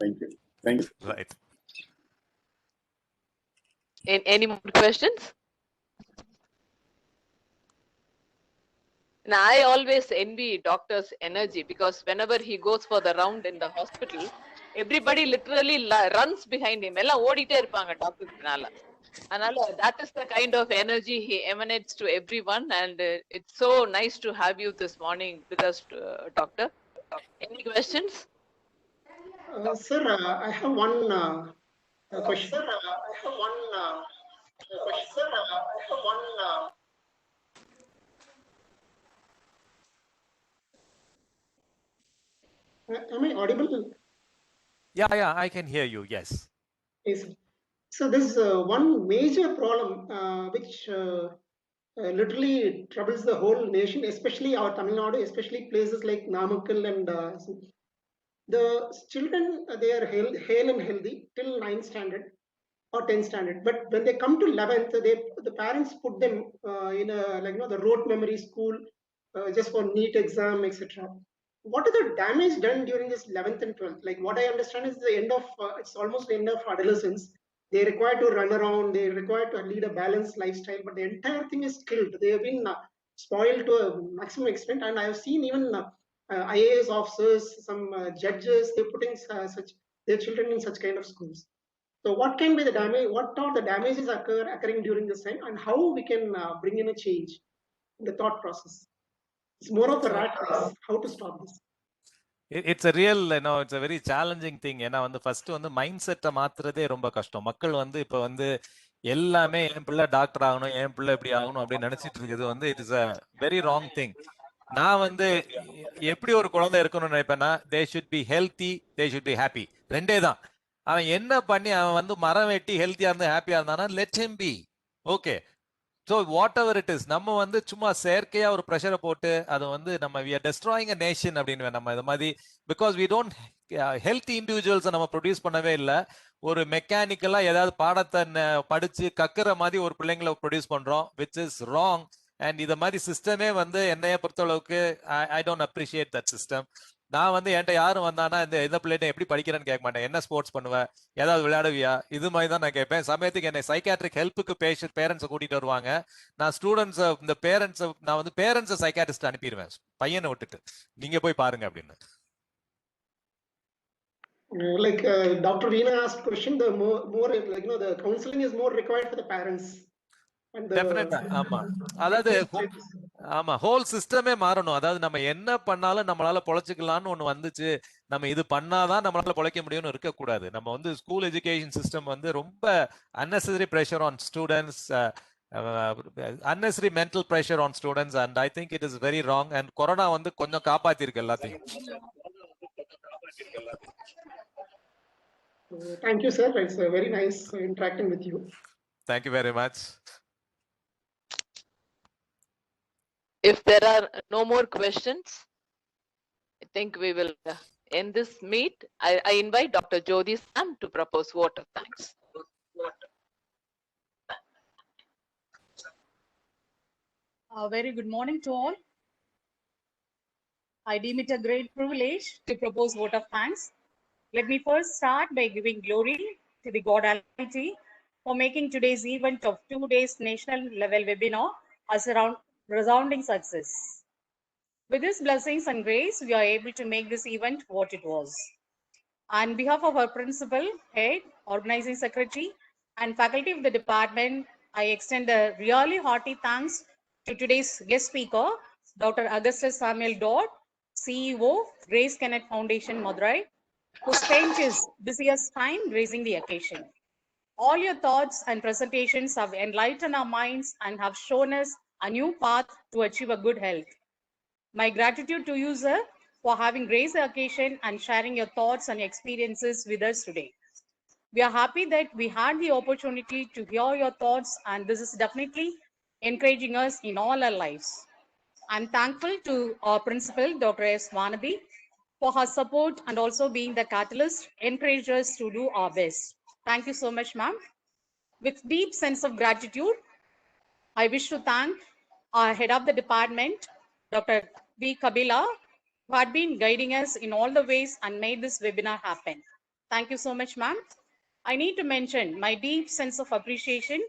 thank you.
Right.
Any more questions? Now, I always envy doctor's energy because whenever he goes for the round in the hospital, everybody literally runs behind him. Ella odite irupanga doctor nala. Anala, that is the kind of energy he emanates to everyone, and it's so nice to have you this morning with us, doctor. Any questions?
Sir, I have one question. Sir, I have one question. Sir, I have one. Am I audible?
Yeah, I can hear you. Yes.
Yes. So there's one major problem which literally troubles the whole nation, especially our Tamil Nadu, especially places like Namakkal and the children. They are hale and healthy till 9th standard or 10th standard, but when they come to 11th, the parents put them in a the rote memory school just for NEET exam, etc. What are the damage done during this 11th and 12th? Like what I understand is the end of it's almost the end of adolescence. They require to run around, they require to lead a balanced lifestyle, but the entire thing is killed. They have been spoiled to a maximum extent, and I have seen even IAS officers, some judges, they're putting such their children in such kind of schools. So what can be the damage? What are the damages occurring during this time, and how we can bring in a change in the thought process? It's more of a rat race. How to stop this?
It's a real, it's a very challenging thing. ஏன்னா வந்து ஃபர்ஸ்ட் வந்து மைண்ட் செட்டை மாத்துறதே ரொம்ப கஷ்டம். மக்கள் வந்து இப்ப வந்து எல்லாமே என் பிள்ளை டாக்டர் ஆகணும், என் பிள்ளை இப்படி ஆகணும் அப்படின்னு நினைச்சிட்டு இருக்குது வந்து it is a very wrong thing. நான் வந்து எப்படி ஒரு குழந்தை இருக்கணும்னு நினைப்பேன்னா, they should be healthy, they should be happy. ரெண்டே தான். அவன் என்ன பண்ணி அவன் வந்து மரம் வெட்டி ஹெல்த்தியா இருந்து ஹாப்பியா இருந்தானா let him B okay. So what ever it is, நம்ம வந்து சும்மா செயற்கையா ஒரு ப்ரெஷரை போட்டு அதை வந்து நம்ம we are destroying a nation அப்படின்னு நம்ம இது மாதிரி, பிகாஸ் வி டோன்ட் ஹெல்த்தி இண்டிவிஜுவல்ஸை நம்ம ப்ரொடியூஸ் பண்ணவே இல்லை. ஒரு மெக்கானிக்கலா ஏதாவது பாடத்தை படிச்சு கக்குற மாதிரி ஒரு பிள்ளைங்களை ப்ரொடியூஸ் பண்றோம், விச் இஸ் ராங். அண்ட் இதை மாதிரி சிஸ்டமே வந்து என்னைய பொறுத்தளவுக்கு I don't appreciate that system. நான் வந்து என்கிட்ட யாரும் வந்தானா இந்த பிள்ளைகிட்ட எப்படி படிக்கிறேன்னு கேட்க மாட்டேன். என்ன ஸ்போர்ட்ஸ் பண்ணுவேன், ஏதாவது விளையாடுவியா, இது மாதிரி தான் நான் கேட்பேன். சமயத்துக்கு என்னை சைக்காட்ரிக் ஹெல்ப்புக்கு பேரண்ட்ஸை கூட்டிட்டு வருவாங்க. நான் ஸ்டூடெண்ட்ஸை இந்த பேரண்ட்ஸை நான் வந்து பேரண்ட்ஸை சைக்காட்ரிஸ்ட் அனுப்பிடுவேன், பையனை விட்டுட்டு நீங்க போய் பாருங்க அப்படின்னு.
Like Dr. Veena asked question, the more like the counseling is more required for the parents.
டெஃபினட்டா ஆமா. அதாவது ஆமா, ஹோல் சிஸ்டமே மாறணும். அதாவது நம்ம என்ன பண்ணாலும் நம்மளால பொழைச்சிக்கலாம்னு ஒண்ணு வந்துச்சு, நம்ம இது பண்ணாதான் நம்மளால பொழைக்க முடியும்னு இருக்கக்கூடாது. நம்ம வந்து ஸ்கூல் எஜுகேஷன் சிஸ்டம் வந்து ரொம்ப unnecessary pressure on students, unnecessary mental pressure on students, and I think it is very wrong. And corona வந்து கொஞ்சம் காப்பாத்தி இருக்கு எல்லாத்தையும்.
Thank you, sir. It's very nice interacting with you.
Thank you very much.
If there are no more questions, I think we will end this meet. I invite Dr. Jyoti Sam to propose vote of thanks.
Very good morning to all. I deem it a great privilege to propose vote of thanks. Let me first start by giving glory to the God Almighty for making today's event of 2 days national level webinar as a resounding success. With His blessings and grace, we are able to make this event what it was. On behalf of our principal, head, organizing secretary, and faculty of the department, I extend a really hearty thanks to today's guest speaker, Dr. Augustus Samuel Dodd, CEO, Grace Kenneth Foundation, Madurai, who spent his busiest time raising the occasion. All your thoughts and presentations have enlightened our minds and have shown us a new path to achieve a good health. My gratitude to you, sir, for having raised the occasion and sharing your thoughts and experiences with us today. We are happy that we had the opportunity to hear your thoughts, and this is definitely encouraging us in all our lives. I'm thankful to our principal, Dr. S. Vanadi, for her support and also being the catalyst, encouraged us to do our best. Thank you so much, ma'am. With deep sense of gratitude, I wish to thank our head of the department, Dr. V. Kabila, who had been guiding us in all the ways and made this webinar happen. Thank you so much, ma'am. I need to mention my deep sense of appreciation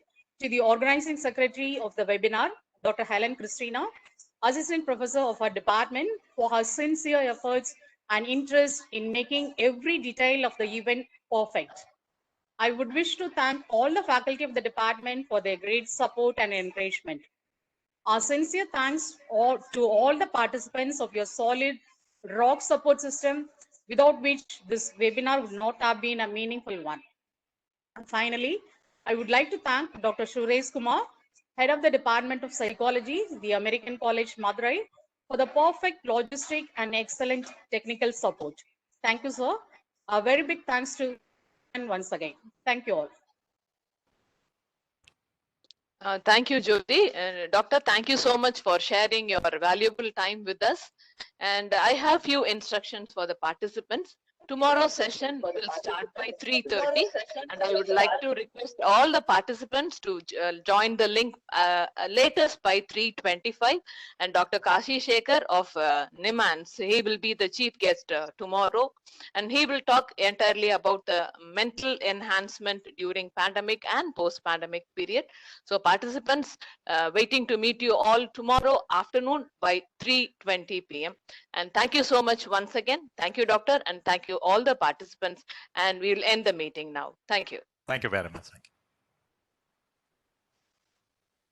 to the organizing secretary of the webinar, Dr. Helen Christina, assistant professor of our department, for her sincere efforts and interest in making every detail of the event perfect. I would wish to thank all the faculty of the department for their great support and encouragement. Our sincere thanks to all the participants of your solid rock support system, without which this webinar would not have been a meaningful one. And finally, I would like to thank Dr. Suresh Kumar, Head of the Department of Psychology, the American College, Madurai, for the perfect logistic and excellent technical support. Thank you, sir. A very big thanks to you once again. Thank you all.
Thank you, Jyoti. Doctor, thank you so much for sharing your valuable time with us. And I have few instructions for the participants. Tomorrow's session will start by 3:30, and I would like to request all the participants to join the link latest by 3:25. And Dr. Kashi Shekhar of NIMANS, he will be the chief guest tomorrow, and he will talk entirely about the mental enhancement during pandemic and post-pandemic period. So participants, waiting to meet you all tomorrow afternoon by 3:20 p.m. And thank you so much once again. Thank you, Doctor, and thank you all the participants. And we'll end the meeting now. Thank you.
Thank you very much. Thank you.